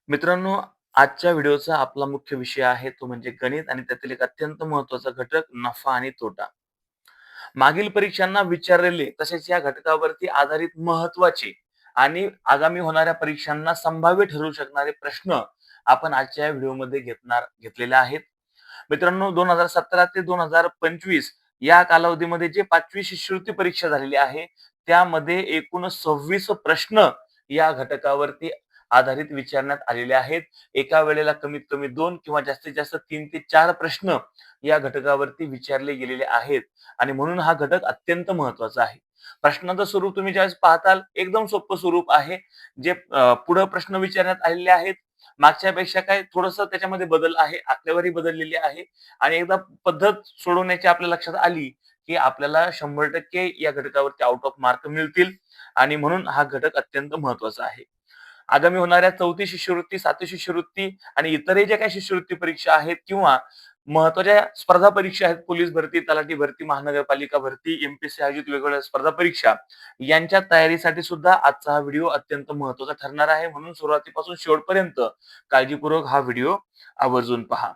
मित्रांनो, आजच्या व्हिडिओचा आपला मुख्य विषय आहे तो म्हणजे गणित आणि त्यातील एक अत्यंत महत्त्वाचा घटक नफा आणि तोटा. मागील परीक्षांना विचारलेले तसेच या घटकावरती आधारित महत्त्वाचे आणि आगामी होणाऱ्या परीक्षांना संभाव्य ठरू शकणारे प्रश्न आपण आजच्या या व्हिडिओमध्ये घेतलेले आहेत. मित्रांनो, 2017 ते 2025 या कालावधीमध्ये जे 5वी शिष्यवृत्ती परीक्षा झालेली आहे, त्यामध्ये एकूण 26 प्रश्न या घटकावरती आधारित विचारण्यात आलेले आहेत. एका वेळेला कमीत कमी 2 किंवा जास्तीत जास्त 3 ते 4 प्रश्न या घटकावरती विचारले गेलेले आहेत आणि म्हणून हा घटक अत्यंत महत्त्वाचा आहे. प्रश्नाचं स्वरूप तुम्ही ज्यावेळेस पाहताल एकदम सोपं स्वरूप आहे. जे पुढे प्रश्न विचारण्यात आलेले आहेत, मागच्यापेक्षा काय थोडंसं त्याच्यामध्ये बदल आहे, आकडेवारी बदललेली आहे आणि एकदा पद्धत सोडवण्याची आपल्या लक्षात आली, की आपल्याला 100% या घटकावरती आउट ऑफ मार्क मिळतील आणि म्हणून हा घटक अत्यंत महत्त्वाचा आहे. आगामी होणाऱ्या 4थी शिष्यवृत्ती, 7वी शिष्यवृत्ती आणि इतरही ज्या काही शिष्यवृत्ती परीक्षा आहेत किंवा महत्त्वाच्या स्पर्धा परीक्षा आहेत, पोलीस भरती, तलाठी भरती, महानगरपालिका भरती, एम-पी-एस-सी आयोजित वेगवेगळ्या स्पर्धा परीक्षा यांच्या तयारीसाठी सुद्धा आजचा हा व्हिडिओ अत्यंत महत्त्वाचा ठरणार आहे. म्हणून सुरुवातीपासून शेवटपर्यंत काळजीपूर्वक हा व्हिडिओ आवर्जून पहा.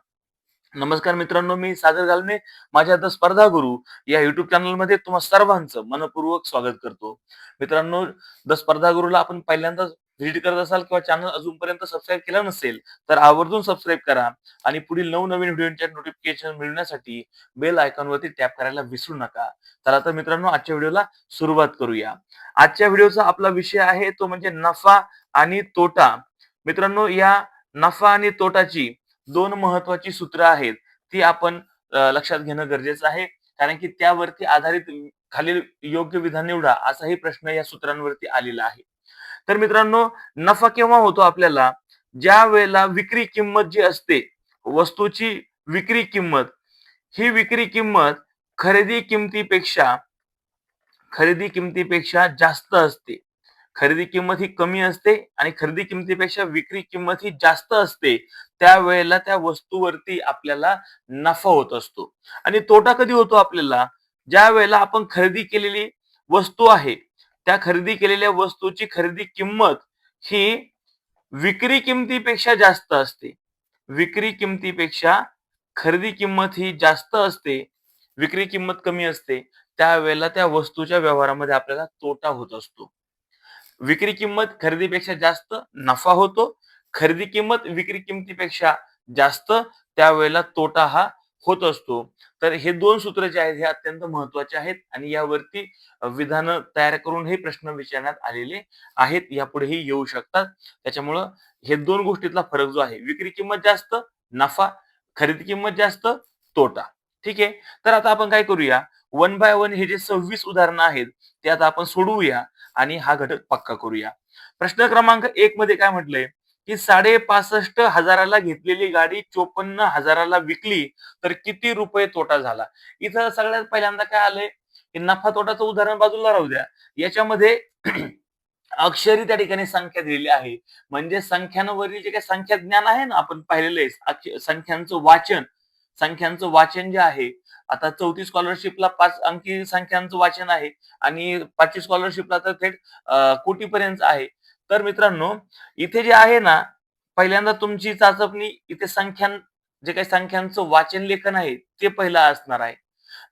नमस्कार मित्रांनो, मी सागर गालने. माझ्या द स्पर्धा गुरु या युट्यूब चॅनलमध्ये तुम्हा सर्वांचं मनपूर्वक स्वागत करतो. मित्रांनो, द स्पर्धा गुरुला आपण पहिल्यांदाच व्हिजिट करत असाल किंवा चॅनल अजूनपर्यंत सबस्क्राईब केला नसेल, तर आवर्जून सबस्क्राईब करा आणि पुढील नवनवीन व्हिडिओच्या नोटिफिकेशन मिळण्यासाठी बेल आयकॉनवरती टॅप करायला विसरू नका. तर आता मित्रांनो, आजच्या व्हिडिओला सुरुवात करूया. आजच्या व्हिडिओचा आपला विषय आहे तो म्हणजे नफा आणि तोटा. मित्रांनो, या नफा आणि तोटाची 2 महत्त्वाची सूत्र आहेत. ती आपण लक्षात घेणं गरजेचं आहे. कारण की त्यावरती आधारित खालील योग्य विधान निवडा असाही प्रश्न या सूत्रांवरती आलेला आहे. तर मित्रांनो, नफा केव्हा होतो आपल्याला? ज्या वेळेला विक्री किंमत जी असते, वस्तूची विक्री किंमत, ही विक्री किंमत खरेदी किमतीपेक्षा खरेदी किमतीपेक्षा जास्त असते. खरेदी किंमत ही कमी असते आणि खरेदी किमतीपेक्षा विक्री किंमत ही जास्त असते. त्यावेळेला त्या वस्तूवरती आपल्याला नफा होत असतो. आणि तोटा कधी होतो आपल्याला? ज्यावेळेला आपण खरेदी केलेली वस्तू आहे, त्या खरेदी केलेल्या वस्तूची खरेदी किंमत ही विक्री किमतीपेक्षा जास्त असते. विक्री किमतीपेक्षा खरेदी किंमत ही जास्त असते. विक्री किंमत कमी असते. त्यावेळेला त्या वस्तूच्या व्यवहारामध्ये आपल्याला तोटा होत असतो. विक्री किंमत खरेदीपेक्षा जास्त नफा होतो. खरेदी किंमत विक्री किमतीपेक्षा जास्त त्यावेळेला तोटा हा होत असतो. तर हे 2 सूत्र जे आहेत हे अत्यंत महत्त्वाचे आहेत आणि यावरती विधानं तयार करून हे प्रश्न विचारण्यात आलेले आहेत. यापुढेही येऊ शकतात. त्याच्यामुळं हे 2 गोष्टीतला फरक जो आहे, विक्री किंमत जास्त, नफा, खरेदी किंमत जास्त, तोटा. ठीक आहे. तर आता आपण काय करूया, वन बाय वन हे जे 26 उदाहरणं आहेत, ते आता आपण सोडवूया आणि हा घटक पक्का करूया. प्रश्न क्रमांक 1 मध्ये काय म्हटलंय, की 65,500 घेतलेली गाडी 54,000 विकली, तर किती रुपये तोटा झाला? इथं सगळ्यात पहिल्यांदा काय आलंय, की नफा तोटाचं उदाहरण बाजूला राहू द्या. याच्यामध्ये अक्षरी त्या ठिकाणी संख्या दिलेली आहे. म्हणजे संख्यांवरील जे काही संख्या ज्ञान आहे ना, आपण पाहिलेलं आहे. संख्यांचं वाचन जे आहे, आता 4थी स्कॉलरशिपला 5 अंकी संख्यांचं वाचन आहे आणि 5वी स्कॉलरशिपला तर थेट कोटीपर्यंत आहे. तर मित्रांनो, इथे जे आहे ना, पहिल्यांदा तुमची चाचपणी इथे जे काही संख्यांचं वाचन लेखन आहे, ते पहिलं असणार आहे.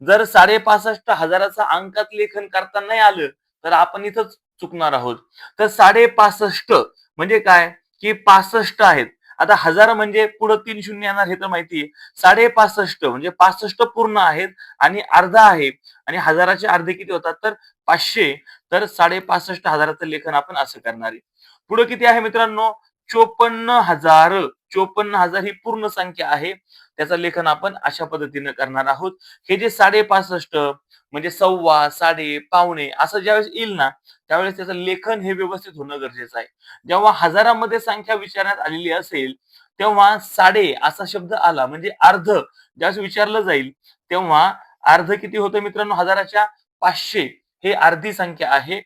जर 65,500 अंकात लेखन करता नाही आलं, तर आपण इथंच चुकणार आहोत. तर 65,500 म्हणजे काय, की 65 आहेत. आता 1000 म्हणजे पुढे 3 शून्य येणार हे तर माहिती आहे. 65,500 म्हणजे 65 पूर्ण आहेत आणि अर्धा आहे आणि 1000चे अर्धे किती होतात तर 500. तर 65,500 लेखन आपण असं करणार आहे. पुढे किती आहे मित्रांनो? 54,000. 54,000 ही पूर्ण संख्या आहे. त्याचं लेखन आपण अशा पद्धतीने करणार आहोत. हे जे 65,500 म्हणजे सव्वा, साडे, पावणे असं ज्यावेळेस येईल ना, त्यावेळेस त्याचं लेखन हे व्यवस्थित होणं गरजेचं आहे. जेव्हा हजारामध्ये संख्या विचारण्यात आलेली असेल, तेव्हा साडे असा शब्द आला म्हणजे अर्ध ज्यावेळेस विचारलं जाईल, तेव्हा अर्ध किती होतं मित्रांनो हजाराच्या? 500 हे अर्धी संख्या आहे.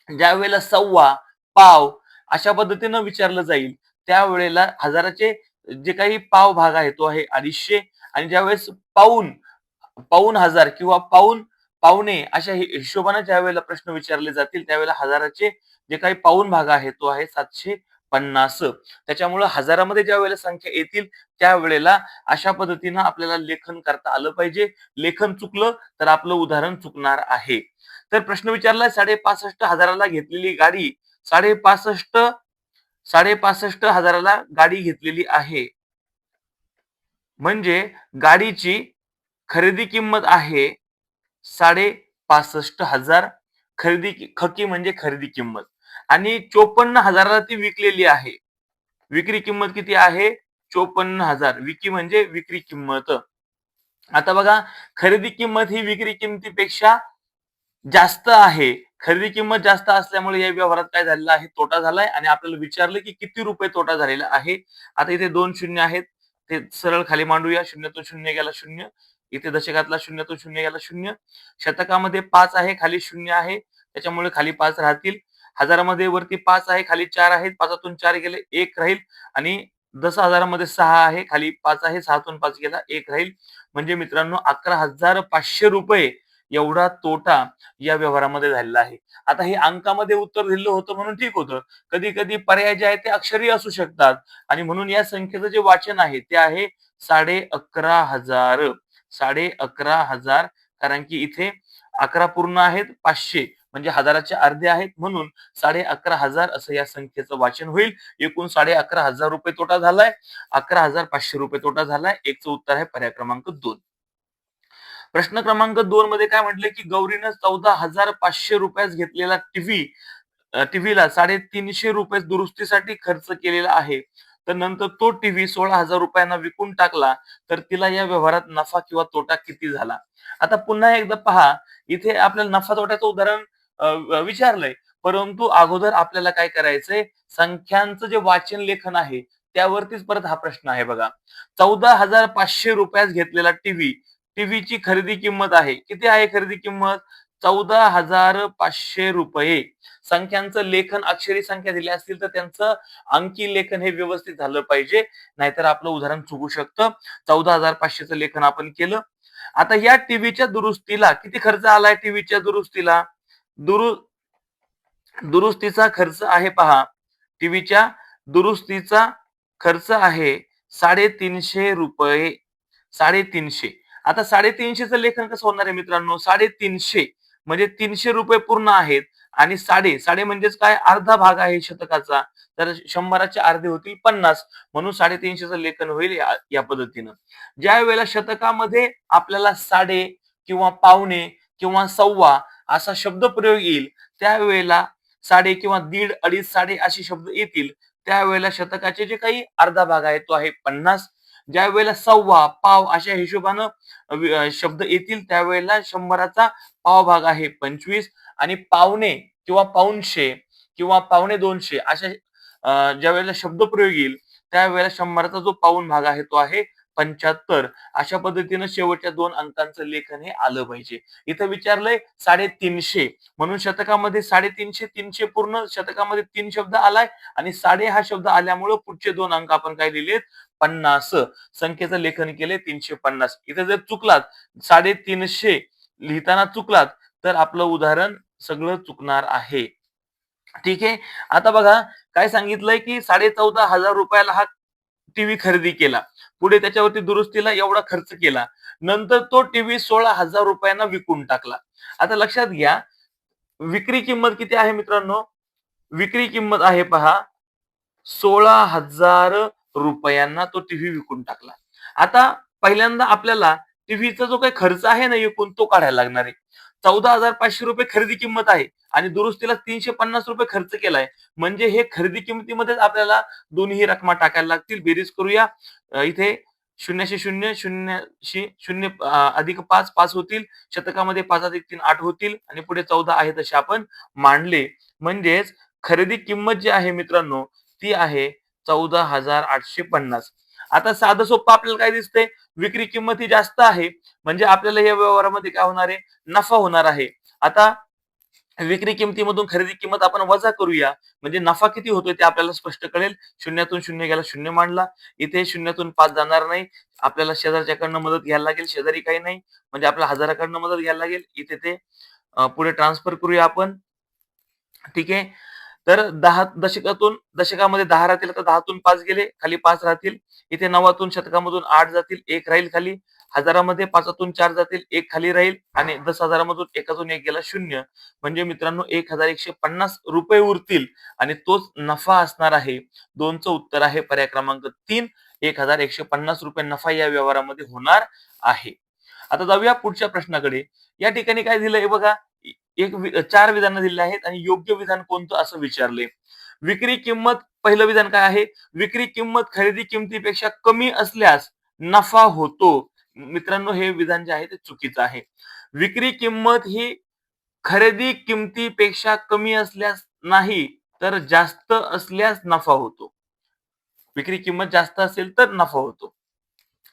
ज्यावेळेला सव्वा, पाव अशा पद्धतीनं विचारलं जाईल, त्यावेळेला हजाराचे जे काही पाव भाग आहे तो आहे 250 आणि ज्यावेळेस पाऊण पाऊण हजार किंवा पावणे अशा हिशोबाने ज्यावेळेला प्रश्न विचारले जातील त्यावेळेला हजाराचे जे काही पाऊण भाग आहे तो आहे 750. 50. त्याच्यामुळे हजारामध्ये ज्या वेळेला संख्या येतील त्यावेळेला अशा पद्धतीनं आपल्याला लेखन करता आलं पाहिजे. लेखन चुकलं तर आपलं उदाहरण चुकणार आहे. तर प्रश्न विचारलाय 65,500 घेतलेली गाडी 65,500 65,500 गाडी घेतलेली आहे. म्हणजे गाडीची खरेदी किंमत आहे 65,500. खकी म्हणजे खरेदी किंमत आणि 54,000 ती विकलेली आहे. विक्री किंमत किती आहे? 54,000. विकी म्हणजे विक्री किंमत. आता बघा, खरेदी किंमत ही विक्री किमतीपेक्षा जास्त आहे. खरेदी किंमत जास्त असल्यामुळे या व्यवहारात काय झालेलं आहे? तोटा झालाय आणि आपल्याला विचारलं की किती रुपये तोटा झालेला आहे. आता इथे 2 शून्य आहेत. ते सरळ खाली मांडूया. शून्यातून शून्य गेला शून्य. इथे दशकातला शून्यातून शून्य गेला शून्य. शतकामध्ये 5 आहे, खाली शून्य आहे. त्याच्यामुळे खाली 5 राहतील. हजारामध्ये वरती 5 आहे, खाली 4 आहेत. 5तून 4 गेले 1 राहील आणि 10,000मध्ये 6 आहे, खाली 5 आहे. 6तून 5 गेला 1 राहील. म्हणजे मित्रांनो 11,500 रुपये एवढा तोटा या व्यवहारामध्ये झालेला आहे. आता हे अंकामध्ये उत्तर दिलं होतं म्हणून ठीक होतं. कधी-कधी पर्याय जे आहेत ते अक्षरी असू शकतात आणि म्हणून या संख्येचं जे वाचन आहे ते आहे 11,500. 11,500 कारण की इथे 11 पूर्ण आहेत, 500 म्हणजे हजाराचे अर्धे आहेत म्हणून 11,500 असं या संख्येचं वाचन होईल. एकूण 11,500 रुपये तोटा झालाय. 11,500 रुपये तोटा झालाय. एकचं उत्तर आहे पर्याय क्रमांक 2. प्रश्न क्रमांक 2 मध्ये काय म्हटलंय की गौरीनं 14,500 रुपयास घेतलेला टीव्हीला 350 रुपये दुरुस्तीसाठी खर्च केलेला आहे. तर नंतर तो टीव्ही 16,000 रुपयांना विकून टाकला तर तिला या व्यवहारात नफा किंवा तोटा किती झाला? आता पुन्हा एकदा पहा, इथे आपल्याला नफा तोट्याचं उदाहरण विचारलंय. परंतु अगोदर आपल्याला काय करायचंय? संख्यांचं जे वाचन लेखन आहे त्यावरतीच परत हा प्रश्न आहे बघा. 14,500 रुपयास घेतलेला टीव्हीची खरेदी किंमत आहे. किती आहे खरेदी किंमत? 14,500 रुपये. संख्यांचं लेखन अक्षरी संख्या दिल्या असतील तर त्यांचं अंकी लेखन हे व्यवस्थित झालं पाहिजे. नाहीतर आपलं उदाहरण चुकू शकतं. 14,500चं लेखन आपण केलं. आता या टीव्हीच्या दुरुस्तीला किती खर्च आलाय टीव्हीच्या दुरुस्तीला? दुरु दुरुस्तीचा खर्च आहे पहा. टीव्हीच्या दुरुस्तीचा खर्च आहे 350 रुपये. 350. आता 350चं लेखन कसं होणार आहे मित्रांनो? 350 म्हणजे 300 रुपये पूर्ण आहेत आणि साडे म्हणजेच काय? अर्धा भाग आहे शतकाचा. तर 100चे अर्धे होतील 50 म्हणून 350चं लेखन होईल या पद्धतीनं. ज्या वेळेला शतकामध्ये आपल्याला साडे किंवा पावणे किंवा सव्वा असा शब्दप्रयोग येईल त्यावेळेला साडे किंवा दीड, अडीच, साडे असे शब्द येतील. त्यावेळेला शतकाचे जे काही अर्धा भाग आहे तो आहे 50. ज्या वेळेला सव्वा, पाव अशा हिशोबानं शब्द येतील त्यावेळेला 100चा पाव भाग आहे 25 आणि पावणे किंवा पाऊणशे किंवा पावणे 200 अशा ज्या वेळेला शब्दप्रयोग येईल त्यावेळेला 100चा जो पाऊण भाग आहे तो आहे 75. अशा पद्धतीनं शेवटच्या 2 अंकांचं लेखन हे आलं पाहिजे. इथं विचारलंय 350 म्हणून शतकामध्ये 350 300 पूर्ण शतकामध्ये 3 शब्द आलाय आणि साडे हा शब्द आल्यामुळे पुढचे 2 अंक आपण काय लिहिलेत? 50. संख्येचं लेखन केले 350. इथे जर चुकलात 350 लिहिताना चुकलात तर आपलं उदाहरण सगळं चुकणार आहे. ठीक आहे. आता बघा काय सांगितलंय की 14,500 रुपयाला हा टीव्ही खरेदी केला. पुढे त्याच्यावरती दुरुस्तीला एवढा खर्च केला. नंतर तो टीव्ही 16,000 रुपयांना विकून टाकला. आता लक्षात घ्या, विक्री किंमत किती आहे मित्रांनो? विक्री किंमत आहे पहा 16,000 रुपयांना तो टीव्ही विकून टाकला. आता पहिल्यांदा आपल्याला टीव्हीचा जो काही खर्च आहे ना एकूण तो काढायला लागणार आहे. 14,500 रुपये खरेदी किंमत आहे आणि दुरुस्तीला 350 रुपये खर्च केलाय. म्हणजे हे खरेदी किमतीमध्येच आपल्याला दोन्ही रकमा टाकायला लागतील. बेरीज करूया. इथे 0शी 0, 0शी 0 अधिक 5, 5 होतील. शतकामध्ये 5 अधिक 3, 8 होतील आणि पुढे 14 आहे तसे आपण मांडले. म्हणजेच खरेदी किंमत जी आहे मित्रांनो ती आहे 14,850. आता साधं सोपं आपल्याला काय दिसतंय? विक्री किंमत ही जास्त आहे. म्हणजे आपल्याला या व्यवहारामध्ये काय होणार आहे? नफा होणार आहे. आता विक्री किमतीमधून खरेदी किंमत आपण वजा करूया. म्हणजे नफा किती होतोय ते आपल्याला स्पष्ट कळेल. शून्यातून शून्य गेला शून्य मांडला. इथे शून्यातून 5 जाणार नाही. आपल्याला शेजारच्याकडनं मदत घ्यायला लागेल. शेजारी काही नाही. म्हणजे आपल्याला हजाराकडनं मदत घ्यायला लागेल. इथे ते पुढे ट्रान्सफर करूया आपण. ठीक आहे. तर 10 दशकामध्ये 10 राहतील, तर 10तून 5 गेले, खाली 5 राहतील. इथे 9तून शतकामधून 8 जातील, 1 राहील खाली. हजारामध्ये 5तून 4 जातील, 1 खाली राहील आणि 10,000मधून 1तून 1 गेला 0. म्हणजे मित्रांनो ₹1,150 उरतील आणि तोच नफा असणार आहे. 2चं उत्तर आहे पर्याय क्रमांक 3. ₹1,150 नफा या व्यवहारामध्ये होणार आहे. आता जाऊया पुढच्या प्रश्नाकडे. या ठिकाणी काय दिलंय बघा, 4 विधानं दिली आहेत आणि योग्य विधान कोणतं असं विचारलंय. विक्री किंमत पहिलं विधान काय आहे? विक्री किंमत खरेदी किमतीपेक्षा कमी असल्यास नफा होतो. मित्रांनो हे विधान जे आहे ते चुकीचं आहे. विक्री किंमत ही खरेदी किमतीपेक्षा कमी असल्यास नाही, तर जास्त असल्यास नफा होतो. विक्री किंमत जास्त असेल तर नफा होतो.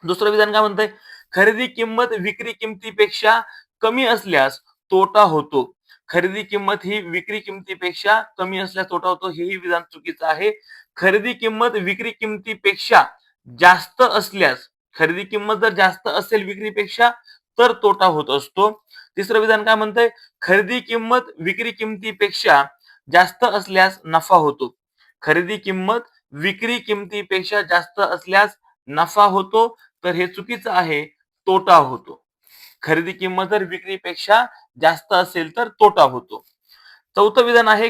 दुसरं विधान काय म्हणतंय? खरेदी किंमत विक्री किमतीपेक्षा कमी असल्यास तोटा होतो. खरेदी किंमत ही विक्री किमतीपेक्षा कमी असल्यास तोटा होतो, हेही विधान चुकीचं आहे. खरेदी किंमत विक्री किमतीपेक्षा जास्त असल्यास, खरेदी किंमत जर जास्त असेल विक्रीपेक्षा तर तोटा होत असतो. तिसरं विधान काय म्हणतंय? खरेदी किंमत विक्री किमतीपेक्षा जास्त असल्यास नफा होतो. खरेदी किंमत विक्री किमतीपेक्षा जास्त असल्यास नफा होतो, तर हे चुकीचं आहे, तोटा होतो. खरेदी किंमत जर विक्रीपेक्षा जास्त असेल तर तोटा होतो. चौथं विधान आहे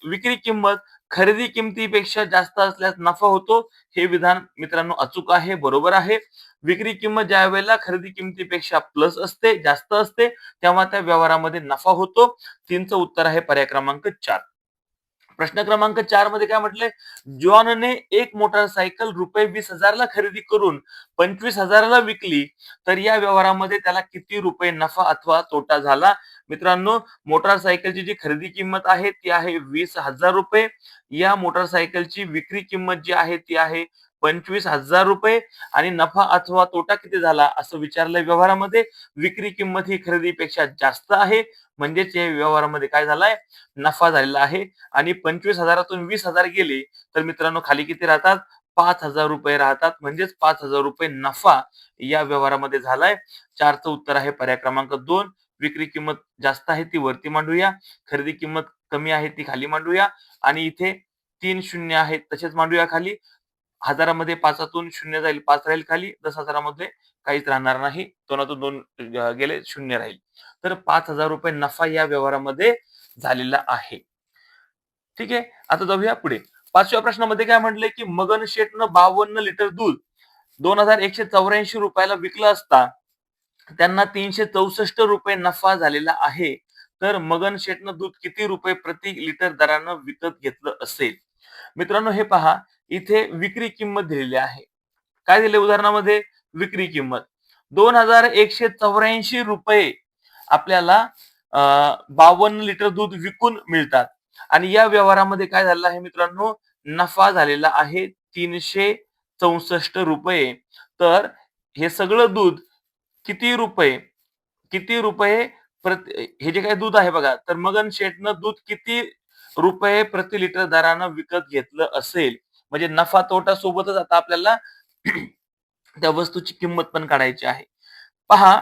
विक्री किंमत खरेदी किमतीपेक्षा जास्त असल्यास नफा होतो. हे विधान मित्रांनो अचूक आहे, बरोबर आहे. विक्री किंमत ज्या वेळेला खरेदी किमतीपेक्षा प्लस असते, जास्त असते, तेव्हा त्या व्यवहारामध्ये नफा होतो. 3चं उत्तर आहे पर्याय क्रमांक 4. प्रश्न क्रमांक 4 मध्ये काय म्हटलंय? जॉनने एक मोटारसायकल ₹20,000 ला खरेदी करून 25,000 ला विकली, तर या व्यवहारामध्ये त्याला किती रुपये नफा अथवा तोटा झाला? मित्रांनो, मोटारसायकलची जी खरेदी किंमत आहे ती आहे ₹20,000. या मोटारसायकलची विक्री किंमत जी आहे ती आहे ₹25,000 आणि नफा अथवा तोटा किती झाला असं विचारलंय व्यवहारामध्ये. विक्री किंमत ही खरेदीपेक्षा जास्त आहे, म्हणजेच या व्यवहारामध्ये काय झालाय? नफा झालेला आहे. आणि 25,000तून 20,000 गेले तर मित्रांनो खाली किती राहतात? ₹5,000 राहतात. म्हणजेच ₹5,000 नफा या व्यवहारामध्ये झालाय. 4चं उत्तर आहे पर्याय क्रमांक 2. विक्री किंमत जास्त आहे ती वरती मांडूया. खरेदी किंमत कमी आहे ती खाली मांडूया आणि इथे 3 शून्य आहेत तसेच मांडूया खाली. हजारामध्ये 5तून 0 जाईल, 5 राहील खाली. 10,000मध्ये काहीच राहणार नाही. 2तून 2 गेले, 0 राहील. तर ₹5,000 नफा या व्यवहारामध्ये झालेला आहे. ठीक आहे. आता जाऊया पुढे. 5व्या प्रश्नामध्ये काय म्हटलंय, की मगन शेठनं 52 लिटर दूध ₹2,184 ला विकलं असता त्यांना ₹364 नफा झालेला आहे. तर मगन शेठनं दूध किती रुपये प्रति लिटर दरानं विकत घेतलं असेल? मित्रांनो हे पहा, इथे विक्री किंमत दिलेली आहे. काय दिले उदाहरणामध्ये? विक्री किंमत. ₹2,184 आपल्याला 52 लिटर दूध विकून मिळतात आणि या व्यवहारामध्ये काय झालेलं आहे मित्रांनो? नफा झालेला आहे ₹364. तर हे सगळं दूध किती रुपये किती रुपये हे जे काही दूध आहे बघा, तर मगन शेठनं दूध किती रुपये प्रति लिटर दरानं विकत घेतलं असेल? म्हणजे नफा तोटा सोबतच आता आपल्याला त्या वस्तूची किंमत पण काढायची आहे. पहा,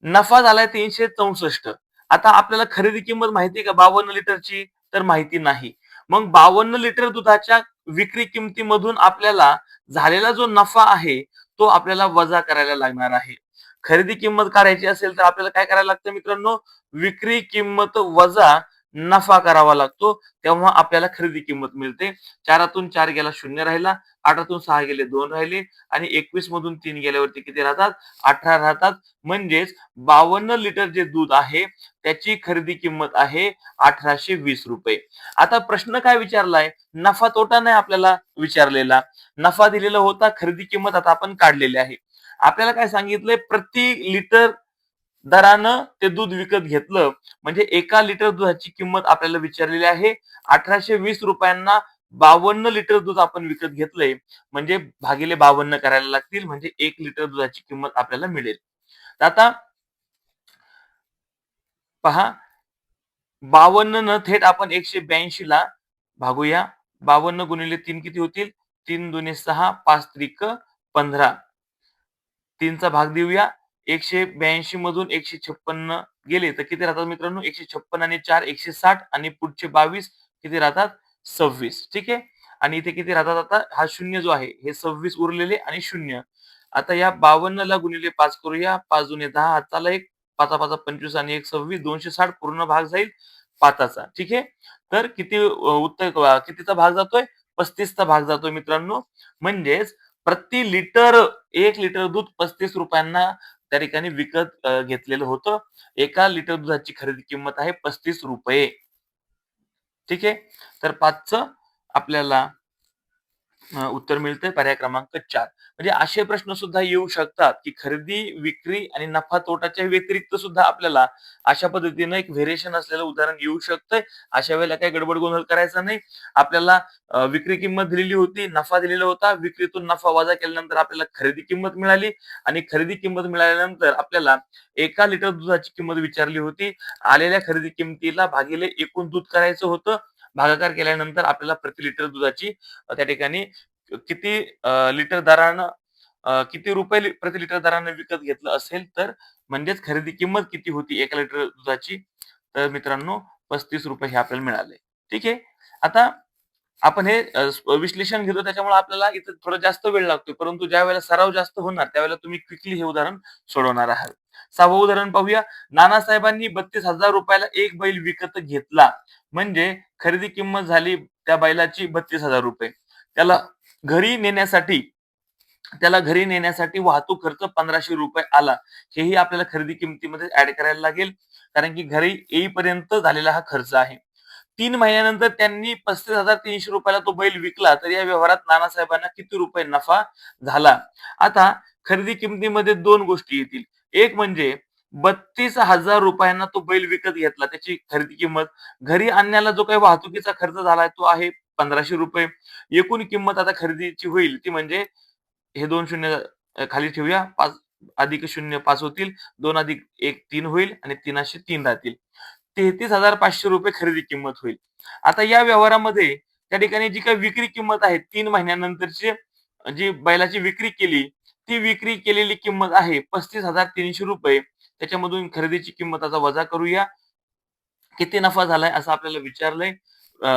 नफा झालाय 364. आता आपल्याला खरेदी किंमत माहिती आहे का 52 लिटरची? तर माहिती नाही. मग 52 लिटर दुधाच्या विक्री किमतीमधून आपल्याला झालेला जो नफा आहे, तो आपल्याला वजा करायला लागणार आहे. खरेदी किंमत काढायची असेल तर आपल्याला काय करायला लागतं मित्रांनो? विक्री किंमत वजा नफा करावा लागतो. तेव्हा आपल्याला खरेदी किंमत मिळते. 4तून 4 गेला 0 राहिला. 8तून 6 गेले 2 राहिले आणि 21 मधून 3 गेल्यावरती किती राहतात? 18 राहतात. म्हणजेच 52 लिटर जे दूध आहे त्याची खरेदी किंमत आहे ₹1,820. आता प्रश्न काय विचारलाय? नफा तोटा नाही आपल्याला विचारलेला. नफा दिलेला होता, खरेदी किंमत आता आपण काढलेली आहे. आपल्याला काय सांगितलंय? प्रति लिटर दरानं ते दूध विकत घेतलं म्हणजे 1 लिटर दुधाची किंमत आपल्याला विचारलेली आहे. ₹1,820 52 लिटर दूध आपण विकत घेतलंय म्हणजे भागिले 52 करायला लागतील म्हणजे 1 लिटर दुधाची किंमत आपल्याला मिळेल. तर आता पहा 52 न थेट आपण 182 ला भागूया. 52 गुणिले 3 किती होतील? 3 दुणे 6, 5 त्रिक 15. 3 चा भाग देऊया. 182 मधून 156 गेले तर किती राहतात मित्रांनो? 156 आणि 4 160 आणि पुढचे 22 किती राहतात? 26. ठीक आहे. आणि इथे किती राहतात आता हा शून्य जो आहे हे 26 उरलेले आणि शून्य. आता या 52 ला गुणिले 5 करूया. 5 दुणे 10 हाताला 1, 5 5 25 आणि 1 26 260 पूर्ण भाग जाईल 5चा. ठीक आहे. तर किती उत्तर कितीचा भाग जातोय? 35 चा भाग जातोय मित्रांनो. म्हणजेच प्रति लिटर 1 लिटर दूध 35 रुपयांना त्या ठिकाणी विकत घेतलेलं होतं. 1 लिटर दुधाची खरेदी किंमत आहे ₹35. ठीक आहे. तर 5चं आपल्याला उत्तर मिळतंय पर्याय क्रमांक 4. म्हणजे असे प्रश्न सुद्धा येऊ शकतात, की खरेदी, विक्री आणि नफा तोटाच्या व्यतिरिक्त सुद्धा आपल्याला अशा पद्धतीनं एक व्हेरिएशन असलेलं उदाहरण येऊ शकतंय. अशा वेळेला काही गडबड गोंधळ करायचा नाही. आपल्याला विक्री किंमत दिलेली होती, नफा दिलेला होता. विक्रीतून नफा वजा केल्यानंतर आपल्याला खरेदी किंमत मिळाली आणि खरेदी किंमत मिळाल्यानंतर आपल्याला 1 लिटर दुधाची किंमत विचारली होती. आलेल्या खरेदी किमतीला भागिले एकूण दूध करायचं होतं. भागाकार केल्यानंतर आपल्याला प्रति लिटर दुधाची त्या ठिकाणी किती लिटर दरानं किती रुपये प्रति लिटर दरानं विकत घेतलं असेल तर म्हणजेच खरेदी किंमत किती होती 1 लिटर दुधाची? तर मित्रांनो ₹35 हे आपल्याला मिळाले. ठीक आहे. आता आपण हे विश्लेषण घेतो त्याच्यामुळे आपल्याला इथं थोडा जास्त वेळ लागतोय. परंतु ज्यावेळेला सराव जास्त होणार त्यावेळेला तुम्ही क्विकली हे उदाहरण सोडवणार आहात. 6वं उदाहरण पाहूया. नानासाहेबांनी ₹32,000 ला एक बैल विकत घेतला. म्हणजे खरेदी किंमत झाली त्या बैलाची ₹32,000. त्याला घरी नेण्यासाठी घरी नेण्यासाठी वाहतूक खर्च ₹1500 आला. हेही आपल्याला खरेदी किमतीमध्ये ॲड करायला लागेल. कारण की घरी येईपर्यंत झालेला हा खर्च आहे. 3 महिन्यानंतर त्यांनी ₹35,300 ला तो बैल विकला. तर या व्यवहारात नानासाहेबांना किती रुपये नफा झाला? आता खरेदी किमतीमध्ये 2 गोष्टी येतील. एक म्हणजे ₹32,000 ना तो बैल विकत घेतला. त्याची खरेदी किंमत. घरी आणण्याला जो काही वाहतुकीचा खर्च झालाय तो आहे ₹1500. एकूण किंमत आता खरेदीची होईल ती म्हणजे हे 2 शून्य खाली ठेवूया. 5 अधिक 0 5 होतील. 2 अधिक 1 3 होईल आणि 3 3 राहतील. ₹33,500 खरेदी किंमत होईल. आता या व्यवहारामध्ये त्या ठिकाणी जी काही विक्री किंमत आहे 3 महिन्यानंतरची जी बैलाची विक्री केली, ती विक्री केलेली किंमत आहे ₹35,300. त्याच्यामधून खरेदीची किंमत आता वजा करूया. किती नफा झालाय असं आपल्याला विचारलंय.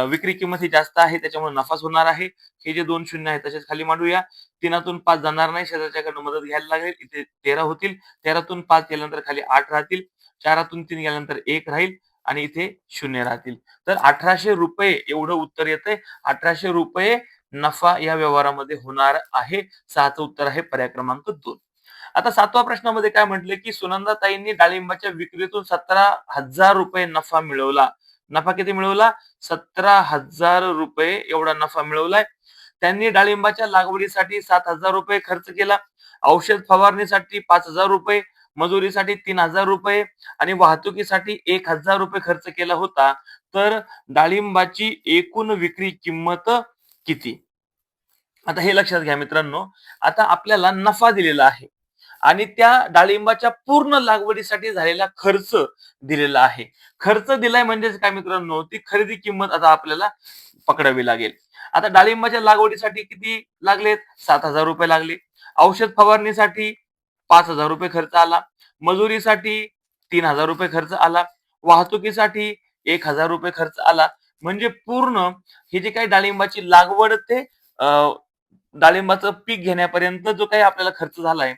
विक्री किंमत ही जास्त आहे त्याच्यामुळे नफाच होणार आहे. हे जे 2 शून्य आहेत तसेच खाली मांडूया. 3 5 जाणार नाही. शेजारच्याकडनं मदत घ्यायला लागेल. इथे 13 होतील. 13 5 गेल्यानंतर खाली 8 राहतील. 4 3 गेल्यानंतर 1 राहील आणि इथे 0 राहतील. तर ₹1,800 एवढं उत्तर येतंय. ₹1,800 नफा या व्यवहारामध्ये होणार आहे. 6चं उत्तर आहे पर्याय क्रमांक 2. आता 7व्या प्रश्नामध्ये काय म्हटलंय, की सुनंदाताईंनी डाळिंबाच्या विक्रीतून ₹17,000 नफा मिळवला. नफा किती मिळवला? ₹17,000 एवढा नफा मिळवलाय. त्यांनी डाळिंबाच्या लागवडीसाठी ₹7,000 खर्च केला. औषध फवारणीसाठी ₹5,000, मजुरीसाठी ₹3,000 आणि वाहतुकीसाठी ₹1,000 खर्च केला होता. तर डाळिंबाची एकूण विक्री किंमत किती? आता हे लक्षात घ्या मित्रांनो. आता आपल्याला नफा दिलेला आहे आणि त्या डाळिंबाच्या पूर्ण लागवडीसाठी झालेला खर्च दिलेला आहे. खर्च दिलाय म्हणजेच काय मित्रांनो, ती खरेदी किंमत आता आपल्याला पकडावी लागेल. आता डाळिंबाच्या लागवडीसाठी किती लागलेत? ₹7,000 लागले. औषध फवारणीसाठी ₹5,000 खर्च आला. मजुरीसाठी ₹3,000 खर्च आला. वाहतुकीसाठी ₹1,000 खर्च आला. म्हणजे पूर्ण ही जी काही डाळिंबाची लागवड ते अ, डाळिंबाचं पीक घेण्यापर्यंत जो काही आपल्याला खर्च झालाय,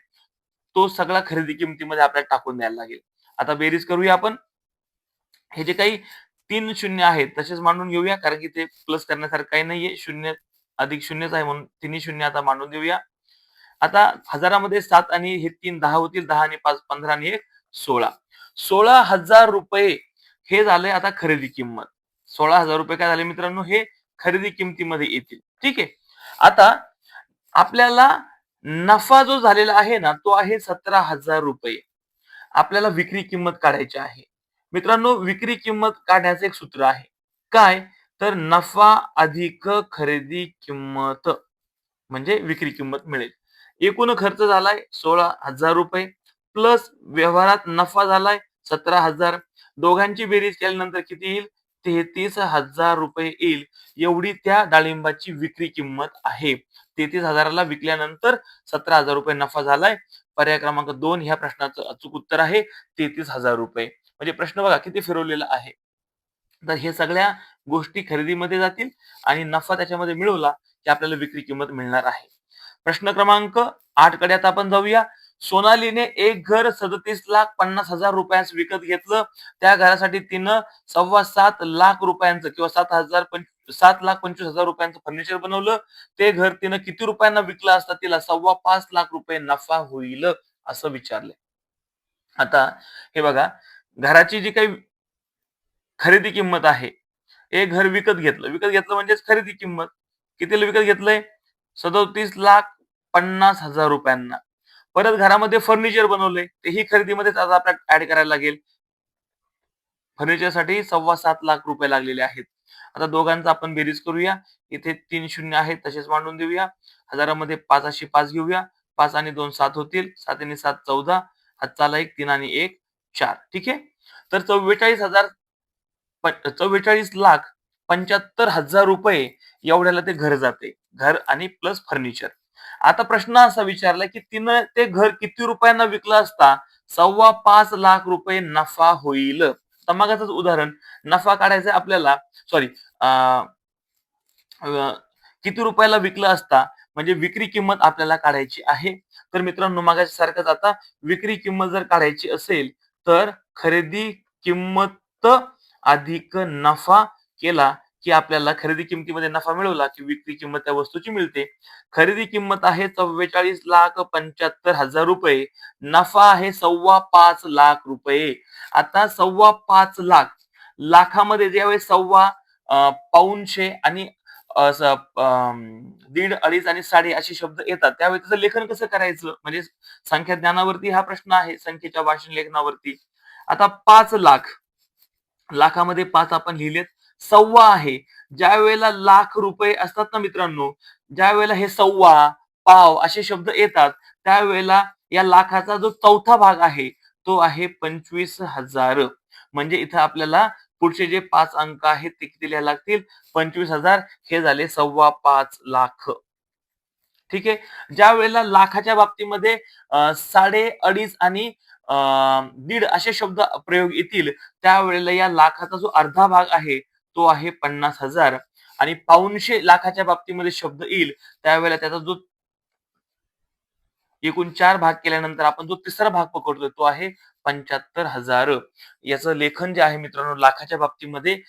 तो सगळा खरेदी किमतीमध्ये आपल्याला टाकून द्यायला लागेल. आता बेरीज करूया आपण. हे जे काही 3 शून्य आहेत तसेच मांडून घेऊया कारण की ते प्लस करण्यासारखं काही नाहीये. 0 अधिक 0च आहे म्हणून तिन्ही शून्य आता मांडून देऊया. आता हजारामध्ये 7 आणि हे 3 10 होतील. 10 आणि 5 15 आणि 1 16. ₹16,000 हे झालंय आता खरेदी किंमत. ₹16,000 काय झाले मित्रांनो हे खरेदी किमतीमध्ये येतील. ठीक आहे. आता आपल्याला नफा जो झालेला आहे ना, तो आहे ₹17,000. आपल्याला विक्री किंमत काढायची आहे. मित्रांनो, विक्री किंमत काढण्याचं एक सूत्र आहे. काय? तर नफा अधिक खरेदी किंमत म्हणजे विक्री किंमत मिळेल. एकूण खर्च झालाय ₹16,000 प्लस व्यवहारात नफा झालाय 17,000. दोघांची बेरीज केल्यानंतर किती येईल? ₹33,000 येईल. एवढी त्या डाळिंबाची विक्री किंमत आहे. 33,000 ला विकल्यानंतर ₹17,000 नफा झालाय. पर्याय क्रमांक 2 ह्या प्रश्नाचं अचूक उत्तर आहे ₹33,000. म्हणजे प्रश्न बघा किती फिरवलेला आहे. तर हे सगळ्या गोष्टी खरेदीमध्ये जातील आणि नफा त्याच्यामध्ये मिळवला की आपल्याला विक्री किंमत मिळणार आहे. प्रश्न क्रमांक 8 कडे आता आपण जाऊया. सोनालीने एक घर 37,50,000 रुपयांस विकत घेतलं. त्या घरासाठी तिनं 7,25,00,000 रुपयांचं किंवा 7,25,000 रुपयांचं फर्निचर बनवलं. ते घर तिनं किती रुपयांना विकलं असता तिला 5,25,00,000 रुपये नफा होईल असं विचारलंय. आता हे बघा, घराची जी काही खरेदी किंमत आहे. हे घर विकत घेतलं. विकत घेतलं म्हणजेच खरेदी किंमत. कितीला विकत घेतलंय? 37,50,000 रुपयांना. परत घरामध्ये फर्निचर बनवलंय. तेही खरेदीमध्येच आता आपल्याला ॲड करायला लागेल. फर्निचरसाठी 7,25,00,000 रुपये लागलेले आहेत. आता दोघांचा आपण बेरीज करूया. इथे 3 शून्य आहेत तसेच मांडून देऊया. हजारामध्ये 5 अशी 5 घेऊया. 5 आणि 2 7 होतील. 7 आणि 7 14. हातचा आला 1, 3 आणि 1 4. ठीक आहे. तर 44,75,000 रुपये एवढ्याला ते घर जाते. घर आणि प्लस फर्निचर. आता प्रश्न असा विचारलाय, की तिनं ते घर किती रुपयांना विकलं असता 5,25,00,000 रुपये नफा होईल? तर मगाचच उदाहरण नफा काढायचा आपल्याला सॉरी किती रुपयाला विकलं असता म्हणजे विक्री किंमत आपल्याला काढायची आहे. तर मित्रांनो मगाच्या सारखंच आता विक्री किंमत जर काढायची असेल तर खरेदी किंमत अधिक नफा केला की आपल्याला खरेदी किमतीमध्ये नफा मिळवला की विक्री किंमत त्या वस्तूची मिळते. खरेदी किंमत आहे 44,75,000 रुपये. नफा आहे 5,25,00,000 रुपये. आता 5,25,00,000 लाखामध्ये ज्यावेळेस पाऊणशे आणि दीड, अडीच आणि साडे असे शब्द येतात. त्यावेळी त्याचं लेखन कसं करायचं? म्हणजे संख्या ज्ञानावरती हा प्रश्न आहे, संख्येच्या भाषण लेखनावरती. आता 5,00,000 लाखामध्ये 5 आपण लिहिलेत. सव्वा आहे. ज्यावेळेला लाख रुपये असतात ना मित्रांनो, ज्यावेळेला हे सव्वा, पाव असे शब्द येतात, त्यावेळेला या लाखाचा जो चौथा भाग आहे, तो आहे 25,000. म्हणजे इथं आपल्याला पुढचे जे 5 अंक आहेत ते किती लिहायला लागतील? 25,000 हे झाले 5,25,00,000. ठीक आहे. ज्यावेळेला लाखाच्या बाबतीमध्ये साडे, अडीच आणि दीड असे शब्द प्रयोग येतील, त्यावेळेला या लाखाचा जो अर्धा भाग आहे, तो आहे 50,000 आणि पाऊणशे लाखाच्या बाबतीमध्ये शब्द येईल, त्यावेळेला त्याचा जो एकूण 4 भाग केल्यानंतर आपण जो तिसरा भाग पकडतोय तो आहे 75,000. याचं लेखन जे आहे मित्रांनो लाखाच्या बाबतीमध्ये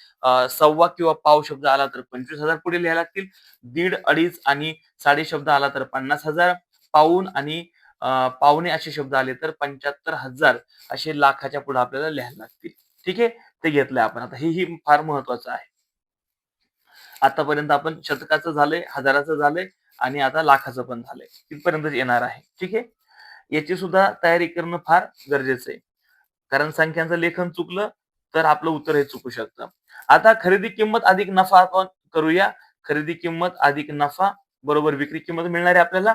सव्वा किंवा पाव शब्द आला तर 25,000 पुढे लिहायला लागतील. दीड, अडीच आणि साडे शब्द आला तर 50,000. पाऊण आणि पावणे असे शब्द आले तर 75,000 असे लाखाच्या पुढे आपल्याला लिहायला लागतील. ठीक आहे. ते घेतलंय आपण. आता हेही फार महत्वाचं आहे. आतापर्यंत आपण शतकाचं झालंय, हजाराचं झालंय आणि आता लाखाचं पण झालंय. तिथपर्यंतच येणार आहे. ठीक आहे. याची सुद्धा तयारी करणं फार गरजेचं आहे. कारण संख्यांचं लेखन चुकलं तर आपलं उत्तर हे चुकू शकतं. आता खरेदी किंमत अधिक नफा आपण करूया. खरेदी किंमत अधिक नफा बरोबर विक्री किंमत मिळणार आहे आपल्याला.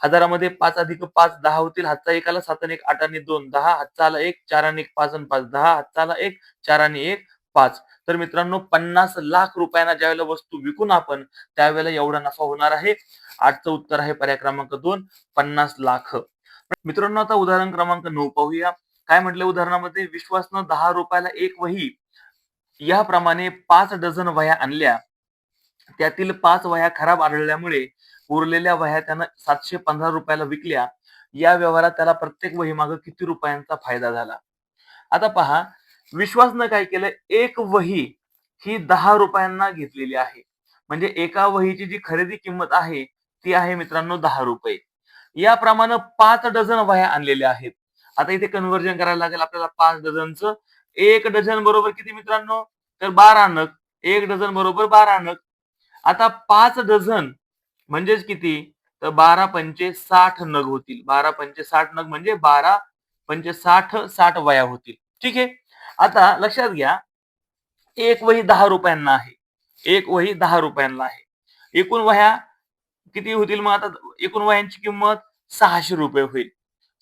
हजारामध्ये 5 अधिक 5 10 होतील. हातचा 1 आला 7 आणि 1 8 आणि 2 10. हातचा आला 1 4 आणि 1 5 आणि 5 10. हातचा आला 1 4 आणि 1 5. तर मित्रांनो 50,00,000 रुपयांना ज्यावेळेला वस्तू विकून आपण त्यावेळेला एवढा नफा होणार आहे. आजचं उत्तर आहे पर्याय क्रमांक 2 50,00,000. मित्रांनो आता उदाहरण क्रमांक 9 पाहूया. काय म्हटलं उदाहरणामध्ये विश्वासनं 10 रुपयाला एक वही याप्रमाणे 5 डझन वह्या आणल्या. त्यातील 5 वह्या खराब आढळल्यामुळे उरलेल्या वह्या त्यानं 715 रुपयाला विकल्या. या व्यवहारात त्याला प्रत्येक वही मागे किती रुपयांचा फायदा झाला? आता पहा, विश्वासनं काय केलं, एक वही ही 10 रुपयांना घेतलेली आहे. म्हणजे एका वहीची जी खरेदी किंमत आहे, ती आहे मित्रांनो 10 रुपये. याप्रमाणे 5 डझन वह्या आणलेल्या आहेत. आता इथे कन्व्हर्जन करायला लागेल आपल्याला 5 डझनचं. 1 डझन बरोबर किती मित्रांनो? तर 12 नग. 1 डझन बरोबर 12 नग. आता 5 डझन म्हणजेच किती? तर 12 पंचे 60 नग होतील. 12 पंचे 60 नग म्हणजे 12 पंचे 60 वह्या होतील. ठीक आहे. आता लक्षात घ्या, एक वही 10 रुपयांना आहे. एक वही 10 रुपयांना आहे. एकूण वह्या किती होतील मग आता एकूण वह्यांची किंमत 600 रुपये होईल.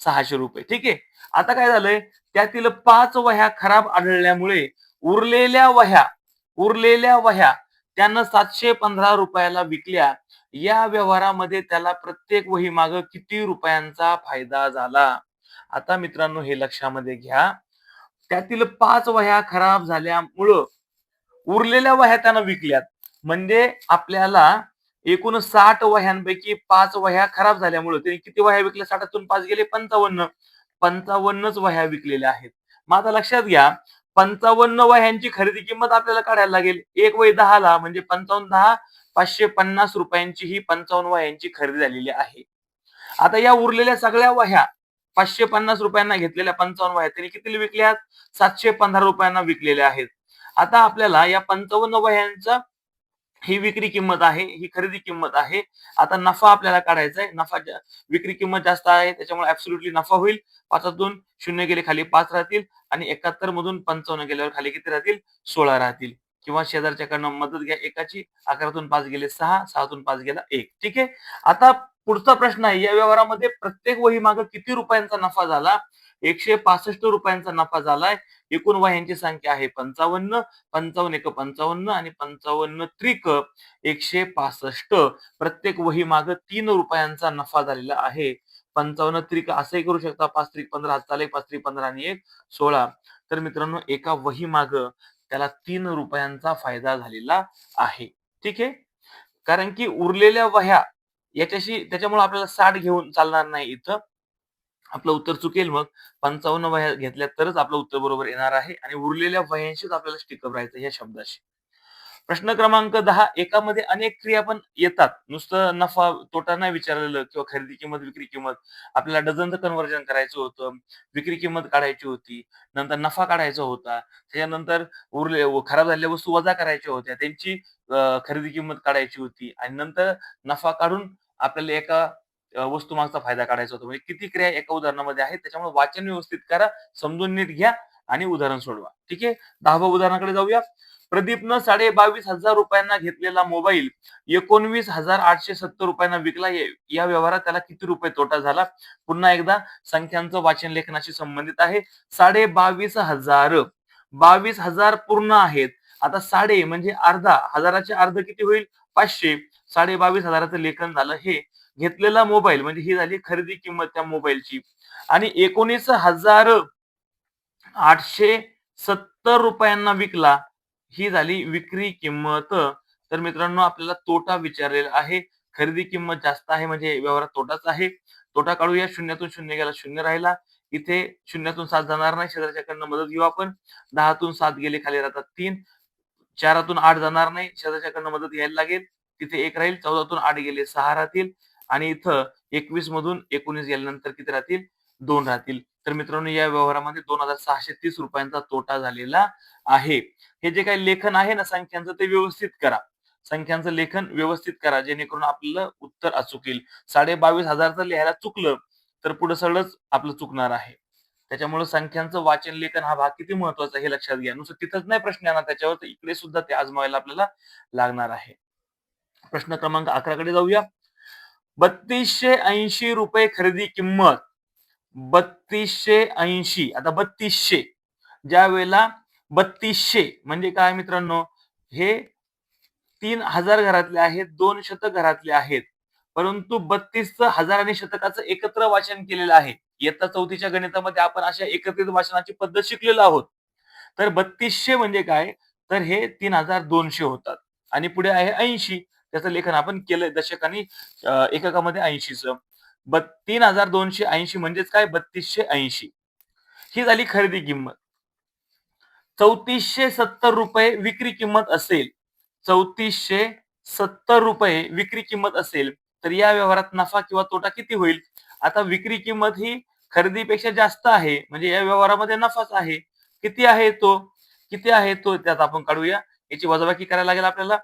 600 रुपये. ठीक आहे. आता काय झालंय, त्यातील 5 वह्या खराब आढळल्यामुळे उरलेल्या वह्या त्यानं 715 रुपयाला विकल्या. या व्यवहारामध्ये त्याला प्रत्येक वही मागे किती रुपयांचा फायदा झाला? आता मित्रांनो हे लक्षामध्ये घ्या. त्यातील 5 वह्या खराब झाल्यामुळं उरलेल्या वह्या त्यानं विकल्यात. म्हणजे आपल्याला एकूण 60 वह्यांपैकी 5 वह्या खराब झाल्यामुळे त्यांनी किती वह्या विकल्या? 60तून 5 गेले 55. 55च वह्या विकलेल्या आहेत. मग आता लक्षात घ्या, 55 वह्यांची खरेदी किंमत आपल्याला काढायला लागेल. एक वही 10ला म्हणजे 55 10 ₹550 ही 55 वह्यांची खरेदी झालेली आहे. आता या उरलेल्या सगळ्या वह्या ₹550 घेतलेल्या 55 वह्या त्यांनी कितीला विकल्यात? ₹715 विकलेल्या आहेत. आता आपल्याला या 55 वह्यांचा ही विक्री किंमत आहे, ही खरेदी किंमत आहे. आता नफा आपल्याला काढायचा आहे. विक्री किंमत जास्त आहे त्याच्यामुळे ऍब्सोल्युटली नफा होईल. 5तून 0 गेले खाली 5 राहतील आणि 71 मधून 55 गेल्यावर खाली किती राहतील? 16 राहतील. किंवा शेजारच्याकडनं मदत घ्या एकाची. 11तून 5 गेले 6, 6तून 5 गेला 1. ठीक आहे. आता पुढचा प्रश्न आहे, या व्यवहारामध्ये प्रत्येक वही मागे किती रुपयांचा नफा झाला? ₹165 नफा झालाय. एकूण वह्यांची संख्या आहे 55. 55 एक 55 आणि 55 त्रिक 165. प्रत्येक वही मागे ₹3 नफा झालेला आहे. 55 त्रिक असंही करू शकता. 5 त्रिक 15 हात चाले, 5 त्रिक 15 आणि 1 16. तर मित्रांनो एका वही मागे त्याला ₹3 फायदा झालेला आहे. ठीक आहे. कारण की उरलेल्या वह्या त्याच्यामुळे आपल्याला 60 घेऊन चालणार नाही इथं. आपलं उत्तर चुकेल मग. 55 वह्या घेतल्या तरच आपलं उत्तर बरोबर येणार आहे आणि उरलेल्या वह्यांशीच आपल्याला स्टिकअप राहायचं या शब्दाशी. प्रश्न क्रमांक 10. एकामध्ये अनेक क्रिया पण येतात. नुसतं नफा तोटा नाही विचारलेलं किंवा खरेदी किंमत, विक्री किंमत. आपल्याला डझनचं कन्व्हर्जन करायचं होतं. विक्री किंमत काढायची होती. नंतर नफा काढायचा होता. त्याच्यानंतर खराब झालेल्या वस्तू वजा करायच्या होत्या. त्यांची खरेदी किंमत काढायची होती आणि नंतर नफा काढून आपल्याला एका वस्तूमागचा फायदा काढायचा होता. म्हणजे किती क्रिया एका उदाहरणामध्ये आहेत. त्याच्यामुळे वाचन व्यवस्थित करा, समजून नीट घ्या आणि उदाहरण सोडवा. ठीक आहे. 10व्या उदाहरणाकडे जाऊया. प्रदीपनं ₹22,500 घेतलेला मोबाईल ₹19,870 विकला. या व्यवहारात त्याला किती रुपये तोटा झाला? पुन्हा एकदा संख्यांचं वाचन लेखनाशी संबंधित आहे. 22,500 22,000 पूर्ण आहेत. आता साडे म्हणजे अर्धा, हजाराचे अर्ध किती होईल? 500. 22,500चं लेखन झालं हे. घेतलेला मोबाईल म्हणजे ही झाली खरेदी किंमत त्या मोबाईलची आणि ₹19,870 विकला. ही झाली विक्री किंमत. तर मित्रांनो आपल्याला तोटा विचारलेला आहे. खरेदी किंमत जास्त आहे म्हणजे व्यवहारात तोटाच आहे. तोटा काढूया. 0तून 0 गेला 0 राहिला. इथे 0तून 7 जाणार नाही. शेजारच्याकडनं मदत घेऊ आपण. 10तून 7 गेले खाली राहतात 3. 4तून 8 जाणार नाही. शेजारच्याकडनं मदत घ्यायला लागेल. तिथे 1 राहील. 14तून 8 गेले 6 राहतील आणि इथं 21 मधून 19 गेल्यानंतर किती राहतील? 2 राहतील. तर मित्रांनो या व्यवहारामध्ये ₹2,630 तोटा झालेला आहे. हे जे काही लेखन आहे ना संख्यांचं ते व्यवस्थित करा. संख्यांचं लेखन व्यवस्थित करा जेणेकरून आपलं उत्तर अचूक येईल. 22,500 लिहायला चुकलं तर पुढे सगळंच आपलं चुकणार आहे. त्याच्यामुळे संख्यांचं वाचन लेखन हा भाग किती महत्वाचा आहे हे लक्षात घ्या. नुसतं तिथंच नाही प्रश्न येणार त्याच्यावर, तर इकडे सुद्धा ते आजमावायला आपल्याला लागणार आहे. प्रश्न क्रमांक 11 कडे जाऊया. ₹3,280 खरेदी किंमत. 3,280 आता 3,200 ज्या वेळेला 3,200 म्हणजे काय मित्रांनो? हे 3,000 घरातले आहेत, 2 शतक घरातले आहेत. परंतु 32चं हजार आणि शतकाचं एकत्र वाचन केलेलं आहे. इयत्ता 4थीच्या गणितामध्ये आपण अशा एकत्रित वाचनाची पद्धत शिकलेलो आहोत. तर 3200 म्हणजे काय? तर हे 3,200 होतात आणि पुढे आहे 80. त्याचं लेखन आपण केलंय दशक आणि एककामध्ये 80चं. 3,280 म्हणजेच काय? 3280. ही झाली खरेदी किंमत. ₹3470 विक्री किंमत असेल. ₹3470 विक्री किंमत असेल, तर या व्यवहारात नफा किंवा तोटा किती होईल? आता विक्री किंमत ही खरेदीपेक्षा जास्त आहे, म्हणजे या व्यवहारामध्ये नफाच आहे. किती आहे तो? किती आहे तो? त्यात आपण काढूया. याची वजाबाकी करायला लागेल आपल्याला.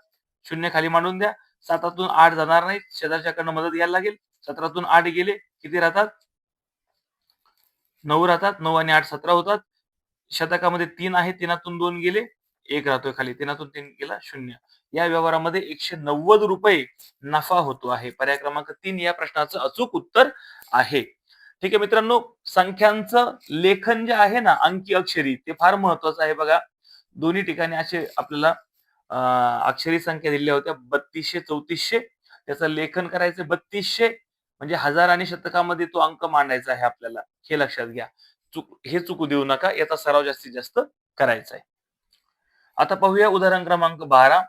0 खाली मांडून द्या. 7तून 8 जाणार नाहीत. शेजारच्याकडनं मदत घ्यायला लागेल. 17तून 8 गेले. किती राहतात? 9 राहतात. 9 आणि 8 17 होतात. शतकामध्ये 3 आहे. 3तून 2 गेले. 1 राहतोय खाली. 3तून 3 गेला 0. या व्यवहारामध्ये ₹190 नफा होतो आहे. पर्याय क्रमांक 3 या प्रश्नाचं अचूक उत्तर आहे. ठीक आहे मित्रांनो, संख्यांचं लेखन जे आहे ना अंकी अक्षरी ते फार महत्वाचं आहे बघा. दोन्ही ठिकाणी असे आपल्याला अक्षरी संख्या दिलेल्या होत्या 3200 3400. त्याचं लेखन करायचं 3200 म्हणजे हजार आणि शतकामध्ये तो अंक मांडायचा आहे आपल्याला. हे लक्षात घ्या. हे चुकू देऊ नका. याचा सराव जास्तीत जास्त करायचा आहे. आता पाहूया उदाहरण क्रमांक 12.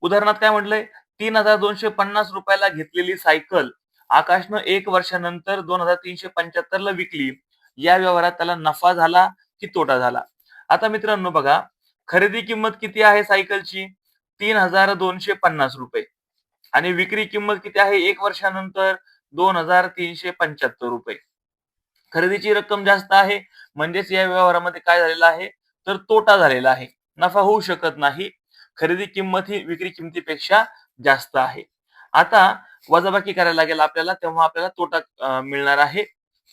उदाहरणात काय म्हटलंय, 3,250 रुपयाला घेतलेली सायकल आकाशनं 1 वर्षानंतर 2,375 ला विकली. या व्यवहारात त्याला नफा झाला की तोटा झाला? आता मित्रांनो बघा, खरेदी किंमत किती आहे सायकलची? 3,250 रुपये आणि विक्री किंमत किती आहे 1 वर्षानंतर? 2,375 रुपये. खरेदीची रक्कम जास्त आहे, म्हणजेच या व्यवहारामध्ये काय झालेलं आहे, तर तोटा झालेला आहे. नफा होऊ शकत नाही. खरेदी किंमत ही विक्री किमतीपेक्षा जास्त आहे. आता वजाबाकी करायला लागेल आपल्याला, तेव्हा आपल्याला तोटा मिळणार आहे.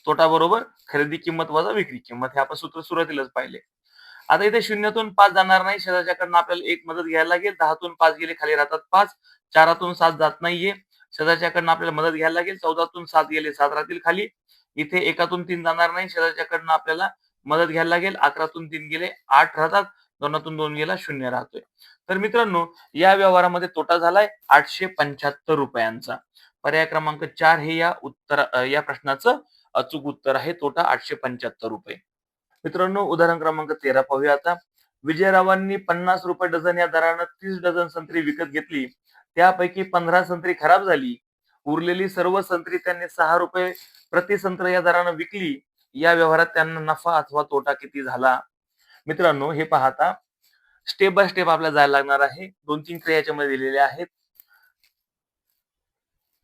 तोटा बरोबर खरेदी किंमत वजा विक्री किंमत, हे आपण सूत्र सुरुवातीलाच पाहिले. आता इथे 0तून 5 जाणार नाही, शेजारच्याकडनं आपल्याला एक मदत घ्यायला लागेल. 10तून 5 गेले खाली राहतात 5, 4तून 7 जात नाहीये. शेजारच्याकडनं आपल्याला मदत घ्यायला लागेल. 14तून 7 गेले 7 राहतील खाली. इथे 1तून 3 जाणार नाही, शेजारच्याकडनं आपल्याला मदत घ्यायला लागेल. 11तून 3 गेले 8 राहतात. 2तून 2 गेला 0 राहतोय. तर मित्रांनो, या व्यवहारामध्ये तोटा झालाय 875 रुपयांचा. पर्याय क्रमांक 4 हे या प्रश्नाचं अचूक उत्तर आहे. तोटा 875 रुपये. मित्रांनो, उदाहरण क्रमांक 13 पाहूया आता. विजयरावांनी 50 रुपये डझन या दरानं 30 डझन संत्री विकत घेतली. त्यापैकी 15 संत्री खराब झाली. उरलेली सर्व संत्री त्यांनी 6 रुपये प्रति संत्र या दरानं विकली. या व्यवहारात त्यांना नफा अथवा तोटा किती झाला? मित्रांनो, हे पाहता स्टेप बाय स्टेप आपल्याला जायला लागणार आहे. 2-3 क्रिया याच्यामध्ये दिलेल्या आहेत.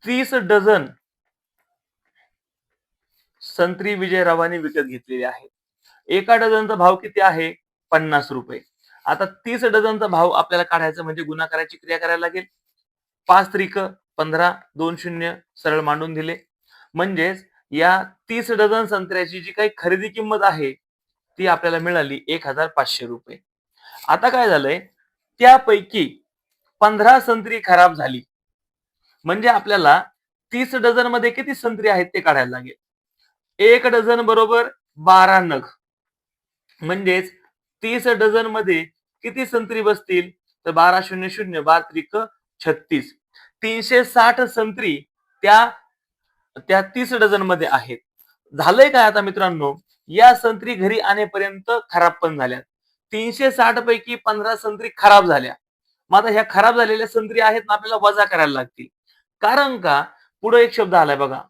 30 डझन संत्री विजयरावांनी विकत घेतलेली आहे. एका डझनचा भाव किती आहे? 50 रुपये. आता 30 डझनचा भाव आपल्याला काढायचा म्हणजे गुणाकाराची क्रिया करायला लागेल. 5 त्रिक 15, 2 शून्य सरळ मांडून दिले. म्हणजेच या 30 डझन संत्र्याची जी काही खरेदी किंमत आहे ती आपल्याला मिळाली 1,500 रुपये. आता काय झालंय, त्यापैकी 15 संत्री खराब झाली. म्हणजे आपल्याला 30 डझन मध्ये किती संत्री आहेत ते काढायला लागेल. 1 डझन बरोबर 12 नग. म्हणजेच 30 डझन मध्ये किती संत्री बसतील? तर 12 शून्य शून्य 12 त्रिक 36. 360 संत्री त्या 30 डझन मध्ये आहेत. झालंय काय आता मित्रांनो, या संत्री घरी आणेपर्यंत खराब पण झाल्या. 360 पैकी 15 संत्री खराब झाल्या. मग आता ह्या खराब झालेल्या संत्री आहेत ना, आपल्याला वजा करायला लागतील. कारण का, पुढे एक शब्द आलाय बघा,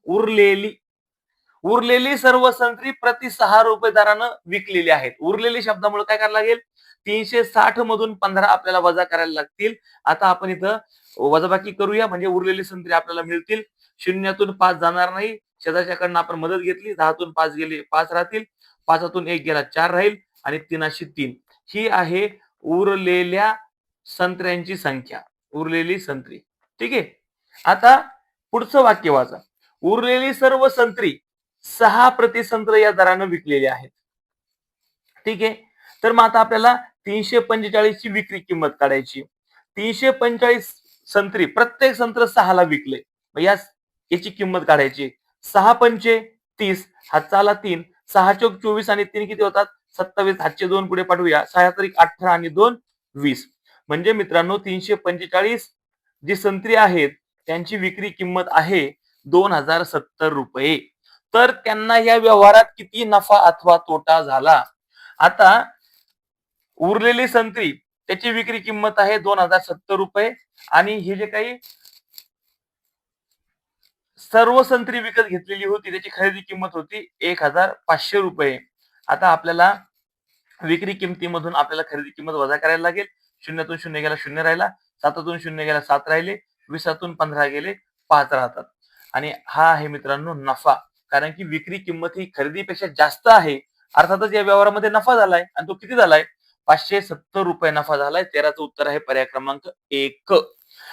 उरलेली सर्व संत्री प्रति 6 रुपये दरानं विकलेली आहेत. उरलेली शब्दामुळे काय करायला लागेल, 360 मधून 15 आपल्याला वजा करायला लागतील. आता आपण इथं वजाबाकी करूया, म्हणजे उरलेली संत्री आपल्याला मिळतील. 0तून 5 जाणार नाही, शेजारच्याकडनं आपण मदत घेतली. 10तून 5 गेले 5 राहतील. 5तून 1 गेला 4 राहील आणि 3 ही आहे उरलेल्या संत्र्यांची संख्या. उरलेली संत्री. ठीक आहे. आता पुढचं वाक्य वाचा. उरलेली सर्व संत्री 6 प्रति संत्र या दरानं विकलेली आहेत. ठीक आहे. तर मग आता आपल्याला 345 ची विक्री किंमत काढायची. 345 संत्री, प्रत्येक संत्र 6 ला विकले. याची किंमत काढायची. 6 पंचे 30, हातचा आला 3, 6 चोक 24 आणि 3 किती होतात? 27. हातचे 2 पुढे पाठवूया. 6 तारीख 18 आणि 2 20. म्हणजे मित्रांनो, 345 जी संत्री आहेत त्यांची विक्री किंमत आहे 2,070 रुपये. तर त्यांना या व्यवहारात किती नफा अथवा तोटा झाला? आता उरलेली संत्री त्याची विक्री किंमत आहे 2,070 रुपये आणि हे जे काही सर्व संत्री विकत घेतलेली होती त्याची खरेदी किंमत होती 1,500 रुपये. आता आपल्याला विक्री किमतीमधून आपल्याला खरेदी किंमत वजा करायला लागेल. 0तून 0 गेला 0 राहिला. 7तून 0 गेला 7 राहिले. 20तून 15 गेले 5 राहतात. आणि हा आहे मित्रांनो नफा. कारण की विक्री किंमत ही खरेदीपेक्षा जास्त आहे. अर्थातच या व्यवहारामध्ये नफा झालाय आणि तो किती झालाय? 570 रुपये नफा झालाय. 13चं उत्तर आहे पर्याय क्रमांक 1.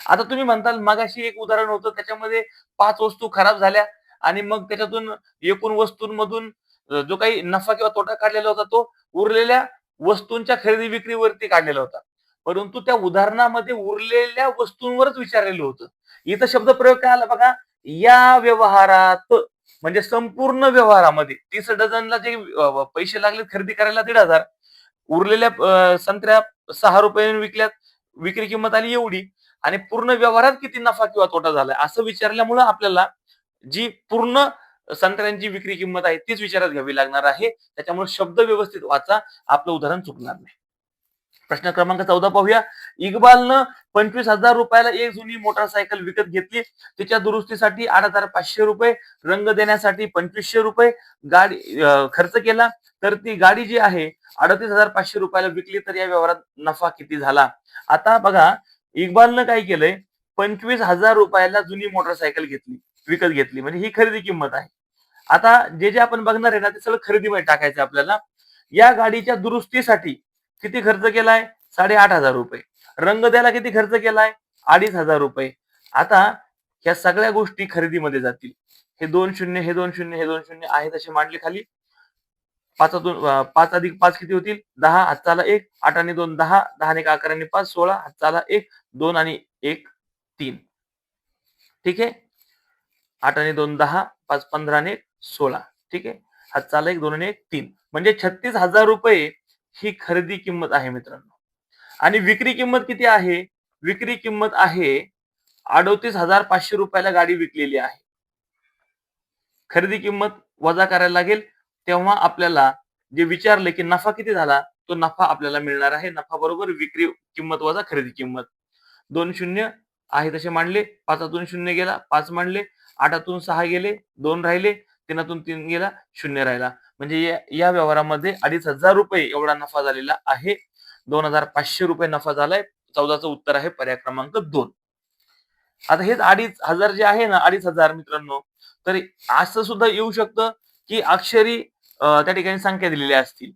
आता तुम्ही म्हणताल मगाशी एक उदाहरण होतं त्याच्यामध्ये 5 वस्तू खराब झाल्या आणि मग त्याच्यातून एकूण वस्तूंमधून जो काही नफा किंवा तोटा काढलेला होता तो उरलेल्या वस्तूंच्या खरेदी विक्रीवरती काढलेला होता. परंतु त्या उदाहरणामध्ये उरलेल्या वस्तूंवरच विचारलेलं होतं. इथं शब्द प्रयोग काय आला बघा, या व्यवहारात, म्हणजे संपूर्ण व्यवहारामध्ये 30 डझनला जे पैसे लागले खरेदी करायला 1,500, उरलेल्या संत्र्या 6 रुपये विकल्यात, विक्री किंमत आली एवढी, आणि पूर्ण व्यवहारात किती नफा किंवा तोटा झालाय असं विचारल्यामुळे आपल्याला जी पूर्ण संत्र्यांची विक्री किंमत आहे तीच विचारात घ्यावी लागणार आहे. त्याच्यामुळे शब्द व्यवस्थित वाचा, आपलं उदाहरण चुकणार नाही. प्रश्न क्रमांक 14 पाहूया. इक्बालनं 25,000 रुपयाला एक जुनी मोटरसायकल विकत घेतली. तिच्या दुरुस्तीसाठी 8,500 रुपये, रंग देण्यासाठी 2,500 रुपये गाडी खर्च केला. तर ती गाडी जी आहे 38,500 रुपयाला विकली, तर या व्यवहारात नफा किती झाला? आता बघा, इक्बालनं काय केलंय, 25,000 रुपयाला जुनी मोटरसायकल विकत घेतली, म्हणजे ही खरेदी किंमत आहे. आता जे आपण बघणार आहे ना, ते सगळं खरेदीमध्ये टाकायचं आपल्याला. या गाडीच्या दुरुस्तीसाठी किती खर्च केलाय? 8,500 रुपये. रंग द्यायला किती खर्च केलाय? 2,500 रुपये. आता ह्या सगळ्या गोष्टी खरेदीमध्ये जातील. हे 2 शून्य, हे 2 शून्य, हे 2 शून्य आहे तसे मांडले खाली. 5 अधिक 5 किती होतील? 10, हातचाला 1, 8 आणि 2 10, 10 आणि 1 11 आणि 5 16, हातचाला 1, 2 आणि 1 3. ठीक आहे. 8 आणि 2 10, 5 15 आणि 1 16. ठीक आहे. हातचाला 1 2 आणि 1 3. म्हणजे 36,000 रुपये ही खरेदी किंमत आहे मित्रांनो. आणि विक्री किंमत किती आहे? विक्री किंमत आहे 38,500 रुपयाला गाडी विकलेली आहे. खरेदी किंमत वजा करायला लागेल, तेव्हा आपल्याला जे विचारले की नफा किती झाला, तो नफा आपल्याला मिळणार आहे. नफा बरोबर विक्री किंमत वजा खरेदी किंमत. 2 शून्य आहे तसे मांडले, 5तून 0 गेला, 5 मांडले, 8तून 6 गेले, 2 राहिले, 3तून 3 गेला, 0 राहिला. म्हणजे या व्यवहारामध्ये 2,500 रुपये एवढा नफा झालेला आहे. 2,500 रुपये नफा झालाय. 14चं उत्तर आहे पर्याय क्रमांक 2. आता हेच 2,500 जे आहे ना, 2,500 मित्रांनो, तर असं सुद्धा येऊ शकतं की अक्षरी त्या ठिकाणी संख्या दिलेल्या असतील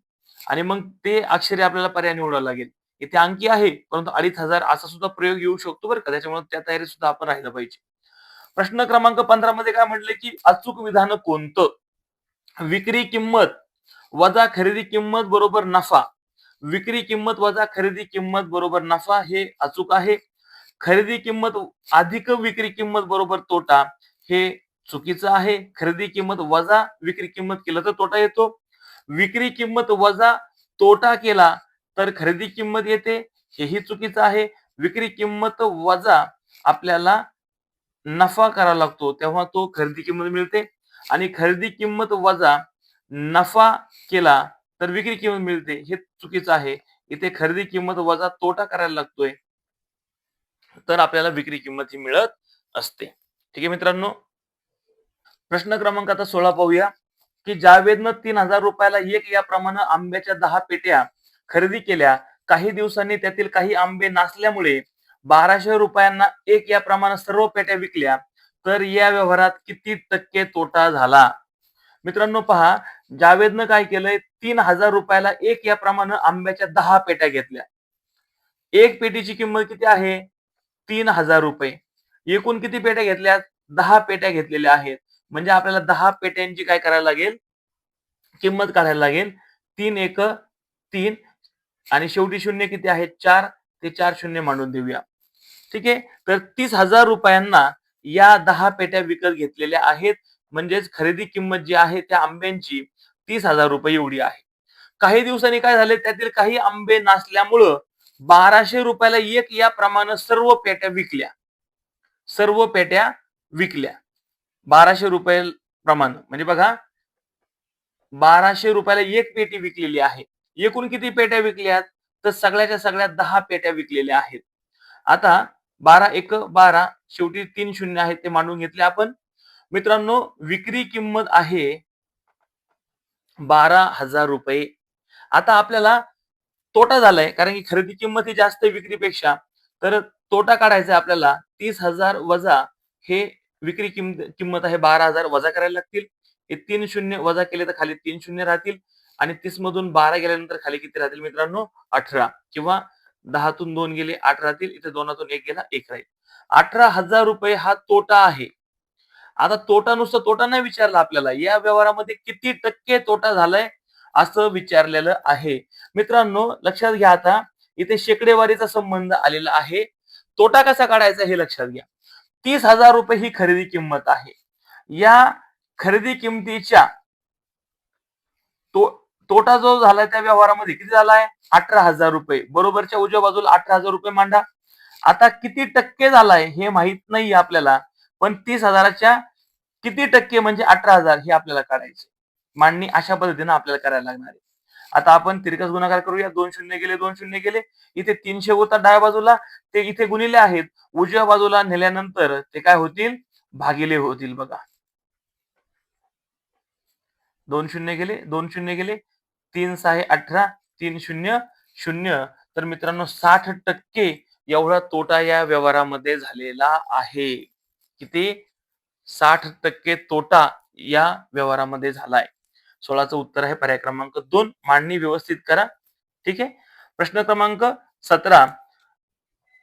आणि मग ते अक्षरी आपल्याला पर्याय निवडावा लागेल. इथे अंकी आहे, परंतु 2,500 असा सुद्धा प्रयोग येऊ शकतो बरं का. त्याच्यामुळे त्या तयारीत सुद्धा आपण राहिलं पाहिजे. प्रश्न क्रमांक 15 मध्ये काय म्हटले की अचूक विधान कोणतं? विक्री किंमत वजा खरेदी किंमत बरोबर नफा. विक्री किंमत वजा खरेदी किंमत बरोबर नफा हे अचूक आहे. खरेदी किंमत अधिक विक्री किंमत बरोबर तोटा हे चुकीचं आहे. खरेदी किंमत वजा विक्री किंमत केलं तर तोटा येतो. विक्री किंमत वजा तोटा केला तर खरेदी किंमत येते, हेही चुकीचं आहे. विक्री किंमत वजा आपल्याला नफा करावा लागतो, तेव्हा तो खरेदी किंमत मिळते. आणि खरेदी किंमत वजा नफा केला तर विक्री किंमत मिळते, हे चुकीचं आहे. इथे खरेदी किंमत वजा तोटा करायला लागतोय, तर आपल्याला विक्री किंमत ही मिळत असते. ठीक आहे मित्रांनो. प्रश्न क्रमांक आता 16 पाहूया की जावेदनं 3,000 रुपयाला एक याप्रमाणे आंब्याच्या 10 पेट्या खरेदी केल्या. काही दिवसांनी त्यातील काही आंबे नासल्यामुळे 1,200 रुपयांना एक याप्रमाणे सर्व पेट्या विकल्या. तर या व्यवहारात किती टक्के तोटा झाला? मित्रांनो पहा, जावेदनं काय केलंय, 3,000 रुपयाला एक याप्रमाणे आंब्याच्या 10 पेट्या घेतल्या. एक पेटीची किंमत किती आहे? 3,000 रुपये. एकूण किती पेट्या घेतल्यात? 10 पेट्या घेतलेल्या आहेत. म्हणजे आपल्याला 10 पेट्यांची काय करायला लागेल? किंमत काढायला लागेल. 3 एक 3 आणि शेवटी शून्य किती आहे? 4. ते 4 शून्य मांडून देऊया. ठीक आहे. तर 30,000 रुपयांना या 10 पेट्या विकत घेतलेल्या आहेत. म्हणजेच खरेदी किंमत जी आहे त्या आंब्यांची 30,000 रुपये एवढी आहे. काही दिवसांनी काय झाले, त्यातील काही आंबे नासल्यामुळं 1,200 रुपयाला एक याप्रमाणे सर्व पेट्या विकल्या. सर्व पेट्या विकल्या. 1,200 रुपये प्रमाणे. म्हणजे बघा, 1,200 रुपयाला एक पेटी विकलेली आहे. एकूण किती पेट्या विकल्यात? तर सगळ्याच्या सगळ्या 10 पेट्या विकलेल्या आहेत. आता 12 एक 12, शेवटी 3 शून्य आहेत ते मांडून घेतले आपण. मित्रांनो, विक्री किंमत आहे 12,000 रुपये. आता आपल्याला तोटा झालाय, कारण की खरेदी किंमत ही जास्त आहे विक्रीपेक्षा. तर तोटा काढायचा आहे आपल्याला. 30,000 वजा हे विक्री किंमत आहे 12,000 वजा करायला लागतील. हे 3 शून्य वजा केले तर खाली 3 शून्य राहतील आणि 30 मधून 12 गेल्यानंतर खाली किती राहतील मित्रांनो? 18 किंवा 10 तून 2 गेले 8 राहतील. इथे 2 1 गेला 1 राहील. 18,000 रुपये हा तोटा आहे. आता तोटा नुसता तोटा नाही विचारला आपल्याला, या व्यवहारामध्ये किती टक्के तोटा झालाय असं विचारलेलं आहे. मित्रांनो लक्षात घ्या, आता इथे शेकडेवारीचा संबंध आलेला आहे. तोटा कसा काढायचा हे लक्षात घ्या. 30,000 रुपये ही खरेदी किंमत आहे. या खरेदी किमतीच्या तोटा जो झालाय त्या व्यवहारामध्ये किती झालाय? 18,000 रुपये. बरोबरच्या उजव्या बाजूला 18,000 रुपये मांडा. आता किती टक्के झालाय हे माहित नाही आपल्याला, पण 30,000च्या किती टक्के म्हणजे 18,000 हे आपल्याला काढायचे. मांडणी अशा पद्धतीने आपल्याला करायला लागणार आहे. आता आपण तिरकस गुणाकार करूया. 2 शून्य गेले, 2 शून्य गेले. इथे 300 होता डाव्या बाजूला, ते इथे गुणिले आहेत. उजव्या बाजूला नेल्यानंतर ते काय होतील? भागिले होतील बघा. 2 शून्य गेले, 2 शून्य गेले. 3 6 18, 3 शून्य 0. तर मित्रांनो 60% एवढा तोटा या व्यवहारामध्ये झालेला आहे. किती? 60% तोटा या व्यवहारामध्ये झालाय. 16चं उत्तर आहे पर्याय क्रमांक 2. मांडणी व्यवस्थित करा. ठीक आहे. प्रश्न क्रमांक 17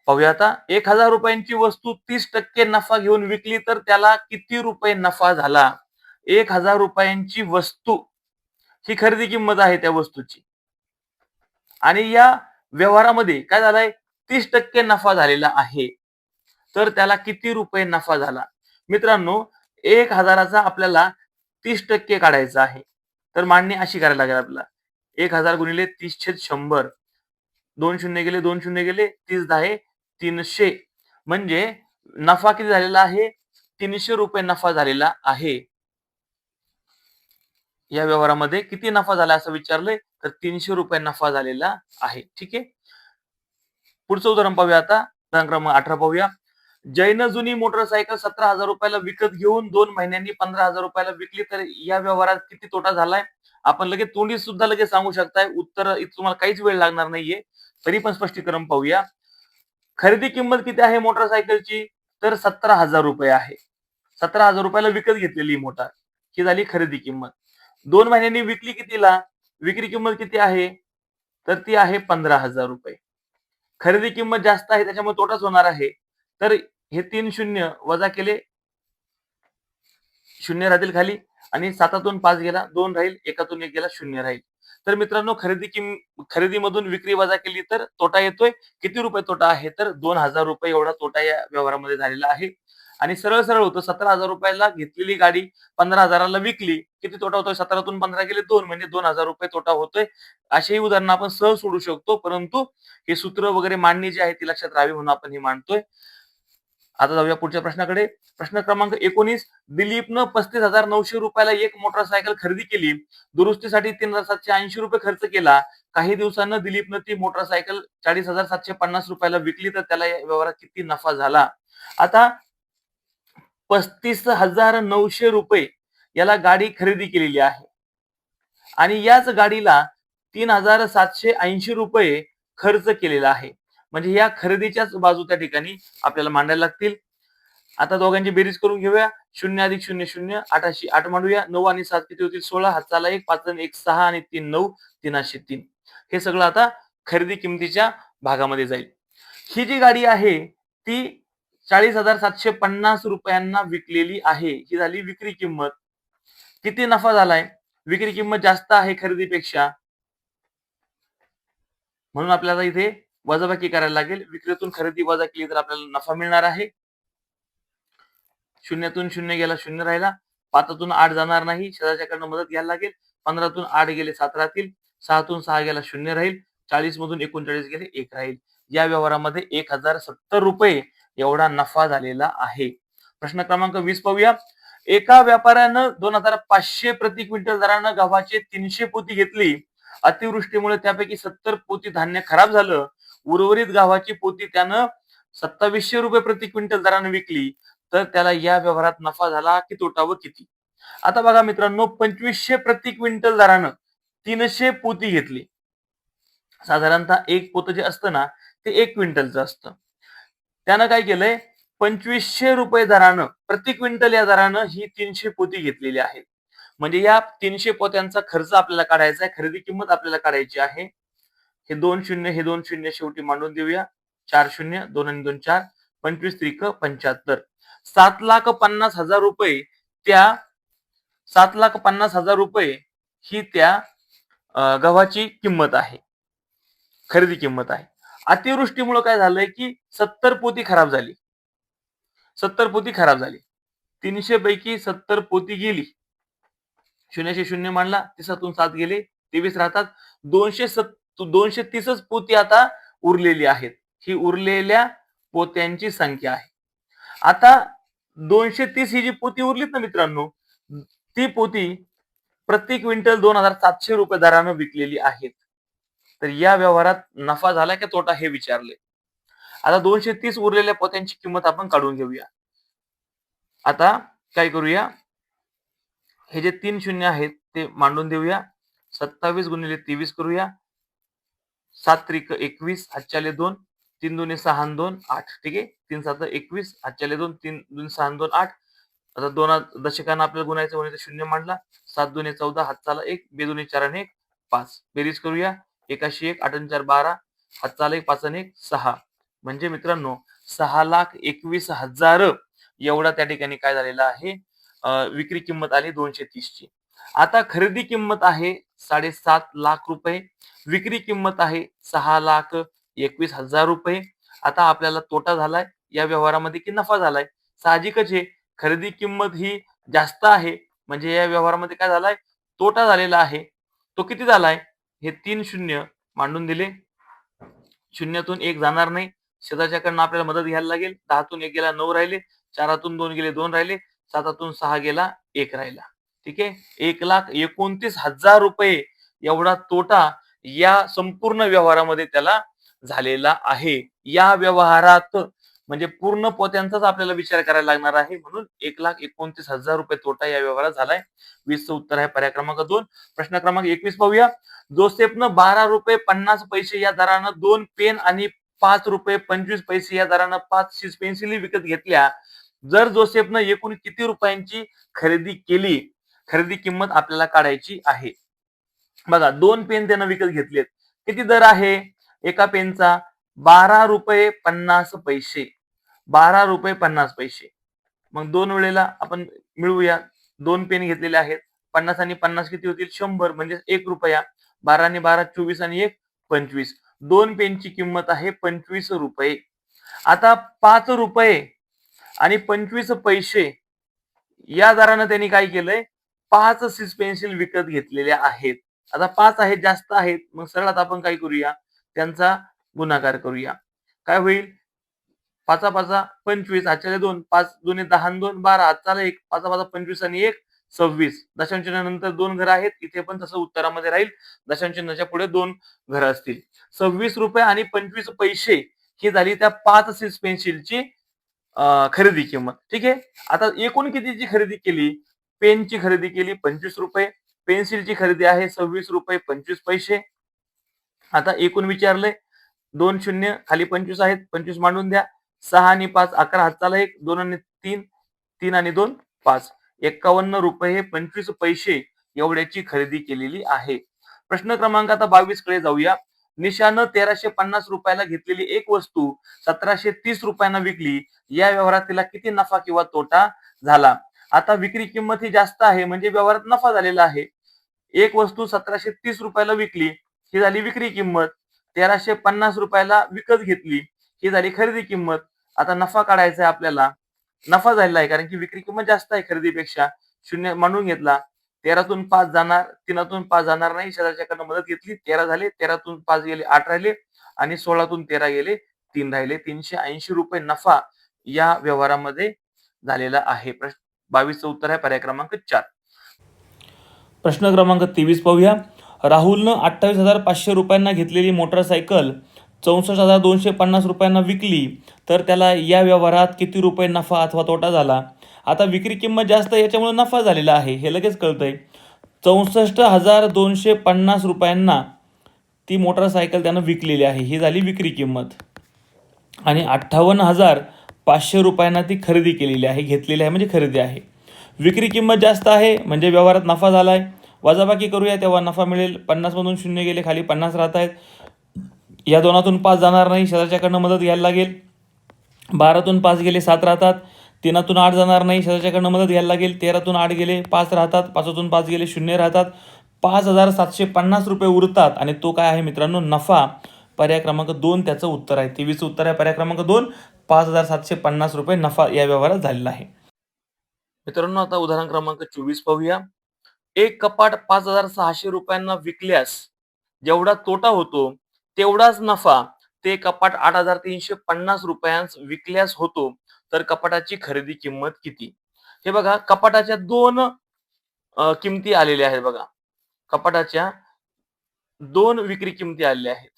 पाहूया आता. 1000 रुपयांची वस्तू 30% नफा घेऊन विकली तर त्याला किती रुपये नफा झाला? 1000 रुपयांची वस्तू ही खरेदी किंमत आहे त्या वस्तूची, आणि या व्यवहारामध्ये काय झालंय? 30% नफा झालेला आहे. तर त्याला किती रुपये नफा झाला? मित्रांनो 1000चा आपल्याला 30% काढायचा आहे. तर मांडणी अशी करायला लागेल आपल्याला. 1000 गुणिले 30/100. 2 शून्य गेले, 2 शून्य गेले. 30 10 300. म्हणजे नफा किती झालेला आहे? 300 रुपये नफा झालेला आहे. या व्यवहारामध्ये किती नफा झाला असं विचारलंय, तर 300 रुपये नफा झालेला आहे. ठीक आहे. पुढचं उदाहरण पाहूया आता. उदाहरण क्रमांक 18 पाहूया. जयनं जुनी मोटरसायकल 17,000 रुपयाला विकत घेऊन 2 महिन्यांनी 15,000 रुपयाला विकली, तर या व्यवहारात किती तोटा झालाय? आपण लगेच तोंडी सुद्धा लगेच सांगू शकताय. उत्तर तुम्हाला काहीच वेळ लागणार नाहीये. तरी पण स्पष्टीकरण पाहूया. खरेदी किंमत किती आहे मोटरसायकलची? तर 17,000 रुपये आहे. 17,000 रुपयाला विकत घेतलेली मोटार, ही झाली खरेदी किंमत. 2 महिन्यांनी विकली कितीला? विक्री किंमत किती आहे? तर ती आहे 15,000 रुपये. खरेदी किंमत जास्त आहे त्याच्यामुळे तोटाच होणार आहे. तर हे 3 शून्य वजा केले, शून्य राहतील खाली, आणि 7तून 5 गेला 2 राहील, 1तून 1 गेला 0 राहील. तर मित्रांनो खरेदीमधून विक्री वजा केली तर तोटा येतोय. किती रुपये तोटा आहे? तर 2,000 रुपये एवढा तोटा या व्यवहारामध्ये झालेला आहे. आणि सरळ सरळ होतं. 17,000 रुपयाला घेतलेली गाडी 15,000ला विकली, किती तोटा होतोय? 17तून 15 गेले 2, म्हणजे 2,000 रुपये तोटा होतोय. अशीही उदाहरणं आपण सहज सोडू शकतो, परंतु हे सूत्र वगैरे मांडणी जी आहे ती लक्षात राहावी म्हणून आपण ही मांडतोय. आता जाऊया पुढच्या प्रश्नाकडे. प्रश्न क्रमांक 19. दिलीपनं 35,900 रुपयाला एक मोटरसायकल खरेदी केली. दुरुस्तीसाठी 3,780 रुपये खर्च केला. काही दिवसांनं दिलीपनं ती मोटरसायकल 40,750 रुपयाला विकली, तर त्याला या व्यवहारात किती नफा झाला? आता 35,900 रुपये याला गाडी खरेदी केलेली आहे, आणि याच गाडीला 3,780 रुपये खर्च केलेला आहे. म्हणजे या खरेदीच्याच बाजू त्या ठिकाणी आपल्याला मांडायला लागतील. आता दोघांची बेरीज करून घेऊया. 0 अधिक 0 0, 8 8 मांडूया. 9 आणि 7 किती होतील? 16. हाताला 1, 5 आणि 1 6 आणि 3 9, 303. हे सगळं आता खरेदी किमतीच्या भागामध्ये जाईल. ही जी गाडी आहे ती 40,750 रुपयांना विकलेली आहे. ही झाली विक्री किंमत. किती नफा झालाय? विक्री किंमत जास्त आहे खरेदीपेक्षा, म्हणून आपल्याला इथे वजाबाकी करायला लागेल. विक्रीतून खरेदी वजा केली तर आपल्याला नफा मिळणार आहे. शून्यातून 0 गेला 0 राहिला. 5तून 8 जाणार नाही, शेजारच्याकडनं मदत घ्यायला लागेल. 15तून 8 गेले 7 राहतील. 6तून 6 गेला 0 राहील. 40 मधून 39 गेले 1 राहील. या व्यवहारामध्ये 1,070 रुपये एवढा नफा झालेला आहे. प्रश्न क्रमांक 20 पाहूया. एका व्यापाऱ्यानं 2,500 प्रति क्विंटल दरानं गव्हाचे 300 पोती घेतली. अतिवृष्टीमुळे त्यापैकी 70 पोती धान्य खराब झालं. उर्वरित गव्हाची पोती त्यानं 2,700 रुपये प्रति क्विंटल दरानं विकली, तर त्याला या व्यवहारात नफा झाला की तोटा व किती? आता बघा मित्रांनो, 2,500 प्रति क्विंटल दरानं 300 पोती घेतली. साधारणतः एक पोतं जे असतं ना, ते 1 क्विंटलचं असतं. त्यानं काय केलंय? 2,500 रुपये दरानं प्रति क्विंटल या दरानं ही 300 पोती घेतलेली आहे. म्हणजे या 300 पोत्यांचा खर्च आपल्याला काढायचा आहे, खरेदी किंमत आपल्याला काढायची आहे. हे 2 शून्य, हे 2 शून्य शेवटी मांडून देऊया. 4 शून्य, 2 आणि 2 4, 25 त्रिक 75. 7,50,000 रुपये त्या 7,50,000 रुपये ही त्या गव्हाची किंमत आहे, खरेदी किंमत आहे. अतिवृष्टीमुळे काय झालंय की 70 पोती खराब झाली. 70 पोती खराब झाली. 300 पैकी 70 पोती गेली. शून्याशी शून्य मांडला, 30तून 7 गेले 23 राहतात. 230च पोती आता उरलेली आहेत. ही उरलेल्या पोत्यांची संख्या आहे. आता 230 ही जी पोती उरलीत ना मित्रांनो, ती पोती प्रति क्विंटल 2,700 रुपये दरानं विकलेली आहेत. तर या व्यवहारात नफा झाला की तोटा हे विचारले. आता 230 उरलेल्या पोत्यांची किंमत आपण काढून घेऊया. आता काय करूया, हे जे 3 शून्य आहेत ते मांडून देऊया. 27 गुणिले 23 करूया. 7 त्रिक 21, हातच्याले 2, 3 दुणे 6 आणि 2 8. ठीक आहे. 3 7 21, हातच्याले 2, 3 दुणे 6 आणि 2 8. आता 2 दशकांना आपल्याला गुणायचं म्हणजे शून्य मांडला. 7 दुणे 14, हातचाला 1, 2 दुणे 4 आणि 1 5. बेरीज करूया. 1 1, 8 आणि 4 12, हातचाला 1, 5 आणि 1 6. म्हणजे मित्रांनो 6,21,000 एवढा त्या ठिकाणी काय झालेला आहे, विक्री किंमत आली 230 ची. आता खरेदी किंमत आहे 7.5 लाख रुपये, विक्री किंमत आहे 6,21,000 रुपये. आता आपल्याला तोटा झालाय या व्यवहारामध्ये की नफा झालाय? साहजिकच आहे, खरेदी किंमत ही जास्त आहे म्हणजे या व्यवहारामध्ये काय झालाय, तोटा झालेला आहे. तो किती झालाय? हे 3 शून्य मांडून दिले. शून्यातून 1 जाणार नाही. शेजारच्याकडनं आपल्याला मदत घ्यायला लागेल. 10तून 1 गेला 9 राहिले. 4तून 2 गेले 2 राहिले. 7तून 6 गेला 1 राहिला. ठीक आहे. 1,29,000 रुपये एवढा तोटा या संपूर्ण व्यवहारामध्ये त्याला झालेला आहे. या व्यवहारात म्हणजे पूर्ण पोत्यांचाच आपल्याला विचार करायला लागणार आहे. म्हणून 1,29,000 रुपये तोटा या व्यवहारात झालाय. 20चं उत्तर आहे पर्याय क्रमांक 2. प्रश्न क्रमांक 21 पाहूया. जोसेफनं 12 रुपये 50 पैसे या दरानं 2 पेन आणि 5 रुपये 25 पैसे या दरानं 5 शीस पेन्सिली विकत घेतल्या. जर जोसेफनं एकूण किती रुपयांची खरेदी केली? खरेदी किंमत आपल्याला काढायची आहे. बघा 2 पेन त्यानं विकत घेतलेत. किती दर आहे एका पेनचा? 12 रुपये 50 पैसे. 12 रुपये 50 पैसे. मग 2 वेळेला आपण मिळवूया. 2 पेन घेतलेले आहेत. 50 आणि 50 किती होतील? 100 म्हणजे 1 रुपया. 12 आणि 12 24 आणि 1 25. 2 पेनची किंमत आहे 25 रुपये. आता 5 रुपये आणि 25 पैसे या दरानं त्यांनी काय केलंय? 5 शीस पेन्सिल विकत घेतलेल्या आहेत. आता 5 आहेत, जास्त आहेत. मग सरळ आता आपण काय करूया? त्यांचा गुणाकार करूया. काय होईल? 5 5 25, हातच्याले 2, 5 दुणे 10 आणि 2 12, हातचाला 1, 5 5 25 आणि 1 26. दशांश चिन्हानंतर 2 घरं आहेत. इथे पण तसं उत्तरामध्ये राहील. दशांश चिन्हाच्या पुढे 2 घरं असतील. 26 रुपये आणि 25 पैसे ही झाली त्या 5 शीस पेन्सिलची खरेदी किंमत. ठीक आहे. आता एकूण कितीची खरेदी केली? पेनची खरेदी केली 25 रुपये, पेन्सिलची खरेदी आहे 26 रुपये 25 पैसे. आता एकूण विचारलंय 2 शून्य खाली 25 आहेत, 25 मांडून द्या. 6 आणि 5 11, हातचाला 1, 2 आणि 3, 3 आणि 2 5. 51 रुपये 25 पैसे एवढ्याची खरेदी केलेली आहे. प्रश्न क्रमांक आता 22 कडे जाऊया. निशानं 1350 रुपयाला घेतलेली एक वस्तू 1730 रुपयांना विकली. या व्यवहारात तिला किती नफा किंवा तोटा झाला? आता विक्री किंमत ही जास्त आहे म्हणजे व्यवहारात नफा झालेला आहे. एक वस्तू 1730 रुपयाला विकली, ही झाली विक्री किंमत. 1350 रुपयाला विकत घेतली, ही झाली खरेदी किंमत. आता नफा काढायचा आहे आपल्याला. नफा झालेला आहे कारण की विक्री किंमत जास्त आहे खरेदीपेक्षा. शून्य मांडून घेतला. 13तून 5 जाणार, 3तून 5 जाणार नाही. शेजारच्याकडनं मदत घेतली. 13 झाले. 13तून 5 गेले 8 राहिले आणि 16तून 13 गेले 3 राहिले. 380 रुपये नफा या व्यवहारामध्ये झालेला आहे. 22चं उत्तर आहे पर्याय क्रमांक 4. प्रश्न क्रमांक 23 पाहूया. राहुलनं 28,500 रुपयांना घेतलेली मोटरसायकल 64,250 रुपयांना विकली तर त्याला या व्यवहारात किती रुपये नफा अथवा तोटा झाला? आता विक्री किंमत जास्त याच्यामुळे नफा झालेला आहे हे लगेच कळतंय. 64,250 रुपयांना ती मोटरसायकल त्यानं विकलेली आहे, ही झाली विक्री किंमत. आणि 58,500 रुपयांना ती खरेदी केलेली आहे, घेतलेली आहे म्हणजे खरेदी आहे. विक्री किंमत जास्त आहे म्हणजे व्यवहारात नफा झाला आहे. वजाबाकी करूया तेव्हा नफा मिळेल. 50 मधून शून्य गेले खाली 50 राहत आहेत. या दोनातून 5 जाणार नाही, शेजारच्याकडनं मदत घ्यायला लागेल. 12तून 5 गेले 7 राहतात. 3तून 8 जाणार नाही, शेजारच्याकडनं मदत घ्यायला लागेल. 13तून 8 गेले 5 राहतात. 5तून 5 गेले 0 राहतात. 5,750 रुपये उरतात आणि तो काय आहे मित्रांनो? नफा. पर्याय क्रमांक 2 त्याचं उत्तर आहे. 23 उत्तर आहे पर्याय क्रमांक 2. 5,750 रुपये नफा या व्यवहारात झालेला आहे. मित्रांनो आता उदाहरण क्रमांक 24 पाहूया. एक कपाट 5,600 रुपयांना विकल्यास जेवढा तोटा होतो तेवढाच नफा ते कपाट 8,350 रुपयांस विकल्यास होतो. तर कपाटाची खरेदी किंमत किती? हे बघा, कपाटाच्या 2 किमती आलेल्या आहेत बघा. कपाटाच्या 2 विक्री किमती आलेल्या आहेत.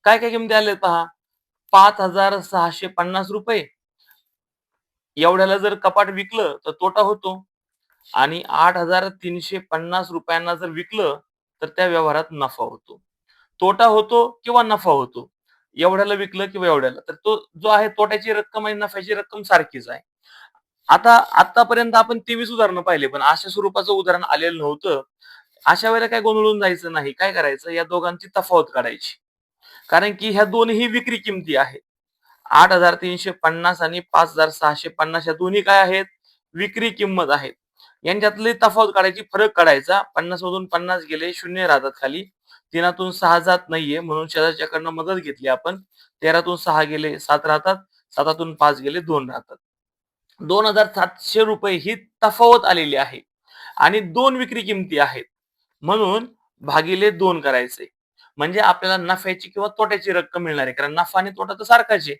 काय किमती आल्या आहेत पहा. ₹5,650 एवढ्याला जर कपाट विकलं तर तोटा होतो आणि ₹8,350 जर विकलं तर त्या व्यवहारात नफा होतो. तोटा होतो किंवा नफा होतो. एवढ्याला विकलं किंवा एवढ्याला. तर तो जो आहे तोट्याची रक्कम आणि नफ्याची रक्कम सारखीच आहे. आता आत्तापर्यंत आपण 23 उदाहरणं पाहिले, पण अशा स्वरूपाचं उदाहरण आलेलं नव्हतं. अशा वेळेला काय गोंधळून जायचं नाही. काय करायचं, या दोघांची तफावत काढायची. कारण की ह्या दोन्ही विक्री किमती आहेत. 8,350 आणि 5,650 या दोन्ही काय आहेत? विक्री किंमत आहेत. यांच्यातली तफावत काढायची, फरक काढायचा. 50 मधून 50 गेले, 0 राहतात खाली. 3तून 6 जात नाहीये म्हणून शेजारच्याकडनं मदत घेतली आपण. 13तून 6 गेले 7 राहतात. 7तून 5 गेले 2 राहतात. ₹2,700 ही तफावत आलेली आहे आणि 2 विक्री किमती आहेत. म्हणून भागिले 2 करायचे. म्हणजे आपल्याला नफ्याची किंवा तोट्याची रक्कम मिळणार आहे. कारण नफा आणि तोटा तर सारखाच आहे.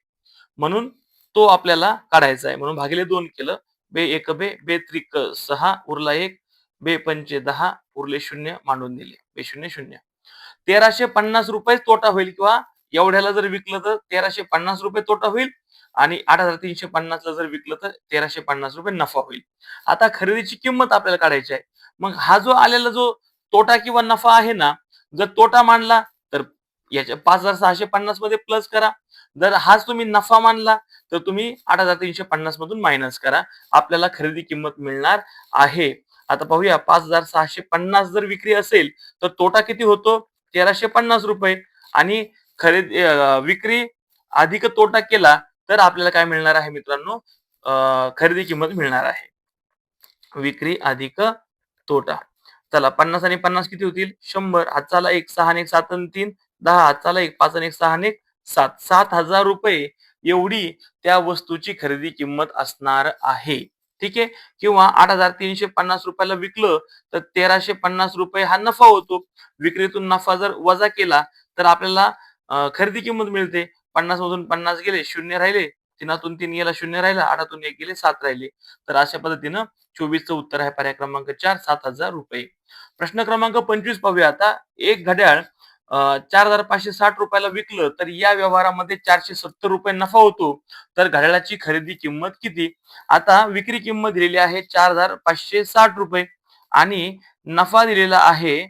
म्हणून तो आपल्याला काढायचा आहे. म्हणून भागिले 2 केलं. बे एक बे, बे त्रिक 6 उरला 1, बे पंचे 10 उरले 0 मांडून दिले. बे 0 0. ₹1,350 तोटा होईल किंवा एवढ्याला जर विकलं तर ₹1,350 तोटा होईल आणि 8,350 ला जर विकलं तर ₹1,350 नफा होईल. आता खरेदीची किंमत आपल्याला काढायची आहे. मग हा जो आलेला जो तोटा किंवा नफा आहे ना, जर तोटा मानला तर याच्या 5,650 मध्ये प्लस करा. जर हाच तुम्ही नफा मानला तर तुम्ही 8,350 मधून मायनस करा. आपल्याला खरेदी किंमत मिळणार आहे. आता पाहूया 5,650 जर विक्री असेल तर तोटा किती होतो? ₹1,350 आणि विक्री अधिक तोटा केला तर आपल्याला काय मिळणार आहे मित्रांनो? खरेदी किंमत मिळणार आहे. विक्री अधिक तोटा. चला 50 आणि 50 किती होतील? 100. हातचाला 1, 6 आणि 1 7 आणि 3 10. हातचाला 1, 5 आणि 1 6 आणि 1 7. ₹7,000 एवढी त्या वस्तूची खरेदी किंमत असणार आहे. ठीक आहे. किंवा ₹8,350 ला विकलं तर ₹1,350 हा नफा होतो. विक्रीतून नफा जर वजा केला तर आपल्याला खरेदी किंमत मिळते. 50 मधून 50 गेले, 0 राहिले. 3तून 3 गेला, 0 राहिला. 8तून 1 गेले, 7 राहिले. तर अशा पद्धतीनं 24चं उत्तर आहे पर्याय क्रमांक 4 ₹7,000. प्रश्न क्रमांक 25 पाहूया आता. एक घड्याळ ₹4,560 ला विकलं तर या व्यवहारामध्ये ₹470 नफा होतो. तर घड्याळाची खरेदी किंमत किती? आता विक्री किंमत दिलेली आहे ₹4,560 आणि नफा दिलेला आहे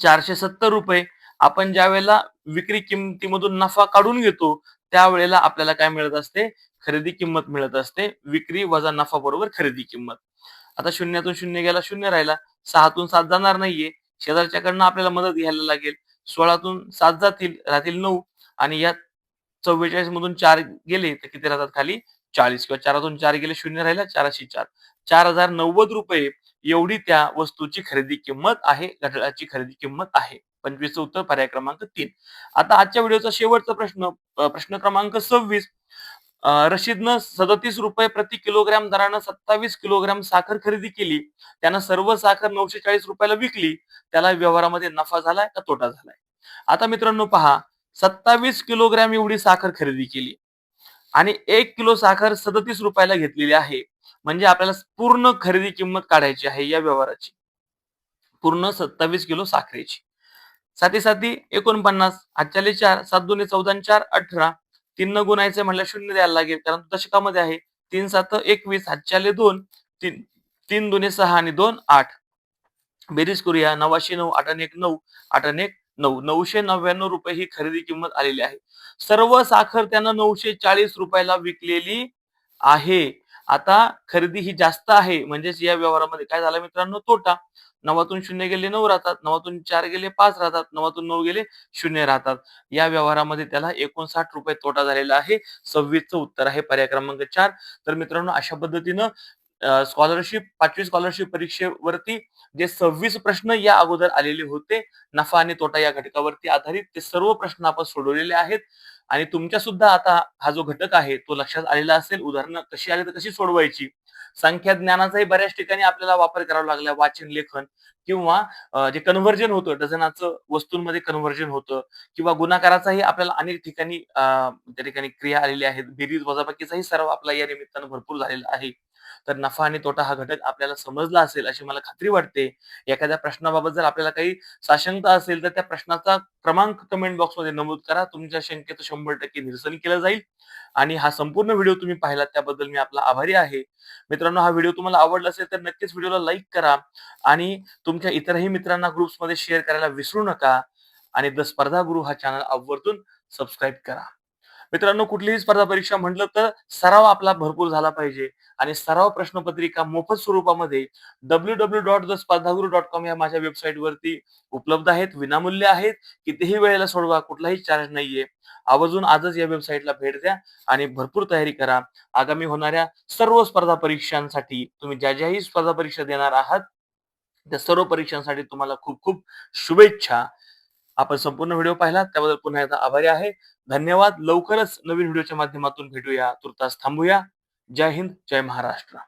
₹470. आपण ज्यावेळेला विक्री किमतीमधून नफा काढून घेतो, त्यावेळेला आपल्याला काय मिळत असते? खरेदी किंमत मिळत असते. विक्री वजा नफा बरोबर खरेदी किंमत. आता 0तून 0 गेला, 0 राहिला. 6तून 7 जाणार नाहीये. शेजारच्याकडनं आपल्याला मदत घ्यायला लागेल. 16तून 7 जातील, राहतील 9 आणि यात 44 मधून 4 गेले तर किती राहतात खाली? 40 किंवा 4तून 4 गेले, 0 राहिला. 4शी 4. ₹4,090 एवढी त्या वस्तूची खरेदी किंमत आहे. घड्याळाची खरेदी किंमत आहे. 25चं उत्तर पर्याय क्रमांक 3. आता आजच्या व्हिडिओचा शेवटचा प्रश्न, प्रश्न क्रमांक 26. रशीदनं ₹37 प्रति किलोग्रॅम दरानं 27 किलोग्रॅम साखर खरेदी केली. त्यानं सर्व साखर ₹940 ला विकली. त्याला व्यवहारामध्ये नफा झालाय का तोटा झालाय? आता मित्रांनो पहा, 27 किलोग्रॅम एवढी साखर खरेदी केली आणि 1 किलो साखर ₹37 ला घेतलेली आहे. म्हणजे आपल्याला पूर्ण खरेदी किंमत काढायची आहे या व्यवहाराची. पूर्ण 27 किलो साखरेची. साती साती 49, हातच्याले 4, 7 दुणे 14 आणि 4 18. 3 न गुणायचं म्हटल्यावर 0 द्यायला लागेल कारण दशकामध्ये आहे. 3 7 21, हातच्याले 2, 3 दुणे 6 आणि 2 8. बेरीज करूया. 9,900 8 आणि 1 9, 8 आणि 1 9. ₹999 ही खरेदी किंमत आलेली आहे. सर्व साखर त्यानं ₹940 ला विकलेली आहे. आता खरेदी ही जास्त आहे म्हणजेच या व्यवहारामध्ये काय झालं मित्रांनो? तोटा. 9तून 0 गेले 9 राहतात. 9तून 4 गेले 5 राहतात. 9तून 9 गेले 0 राहतात. या व्यवहारामध्ये त्याला ₹59 तोटा झालेला आहे. 26चं उत्तर आहे पर्याय क्रमांक 4. तर मित्रांनो अशा पद्धतीनं स्कॉलरशिप 5वी स्कॉलरशिप परीक्षेवरती जे 26 प्रश्न या अगोदर आलेले होते, नफा आणि तोटा या घटकावरती आधारित ते सर्व प्रश्न आपण सोडवलेले आहेत आणि तुमच्या सुद्धा आता हा जो घटक आहे तो लक्षात आलेला असेल. उदाहरणं कशी आली तर कशी सोडवायची. संख्या ज्ञानाचाही बऱ्याच ठिकाणी आपल्याला वापर करावा लागला. वाचन, लेखन किंवा जे कन्व्हर्जन होतं, डझनाचं वस्तूंमध्ये कन्व्हर्जन होतं किंवा गुणाकाराचाही आपल्याला अनेक ठिकाणी त्या ठिकाणी क्रिया आलेल्या आहेत. बेरीज वजाबाकीचाही सराव आपला या निमित्तानं भरपूर झालेला आहे. तर नफा आणि तोटा हा घटक आपल्याला समजला असेल अशी मला खात्री वाटते. एखाद्या प्रश्नाबाबत जर आपल्याला काही साशंकता असेल, तर त्या प्रश्नाचा क्रमांक कमेंट बॉक्समध्ये नमूद करा. तुमच्या शंकेचं 100% निरसन केलं जाईल आणि हा संपूर्ण व्हिडिओ तुम्ही पाहिलात त्याबद्दल मी आपला आभारी आहे. मित्रांनो, हा व्हिडिओ तुम्हाला आवडला असेल तर नक्कीच व्हिडिओला लाईक करा आणि तुमच्या इतरही मित्रांना ग्रुप्समध्ये शेअर करायला विसरू नका आणि द स्पर्धा गुरु हा चॅनल आवर्जून सबस्क्राईब करा. मित्रांनो, कुठलीही स्पर्धा परीक्षा म्हटलं तर सराव आपला भरपूर झाला पाहिजे आणि सराव प्रश्नपत्रिका मोफत स्वरूपामध्ये www.thespardhaguru.com या माझ्या वेबसाईटवरती उपलब्ध आहेत. विनामूल्य आहेत. कितीही वेळेला सोडवा, कुठलाही चार्ज नाहीये. आवर्जून आजच या वेबसाईटला भेट द्या आणि भरपूर तयारी करा. आगामी होणाऱ्या सर्व स्पर्धा परीक्षांसाठी तुम्ही ज्याही स्पर्धा परीक्षा देणार आहात, त्या सर्व परीक्षांसाठी तुम्हाला खूप खूप शुभेच्छा. आपण संपूर्ण व्हिडिओ पाहिलात त्याबद्दल पुन्हा एकदा आभारी आहे. धन्यवाद. लवकरच नवीन व्हिडिओच्या माध्यमातून भेटूया. तूर्तास थांबूया. जय हिंद, जय महाराष्ट्र.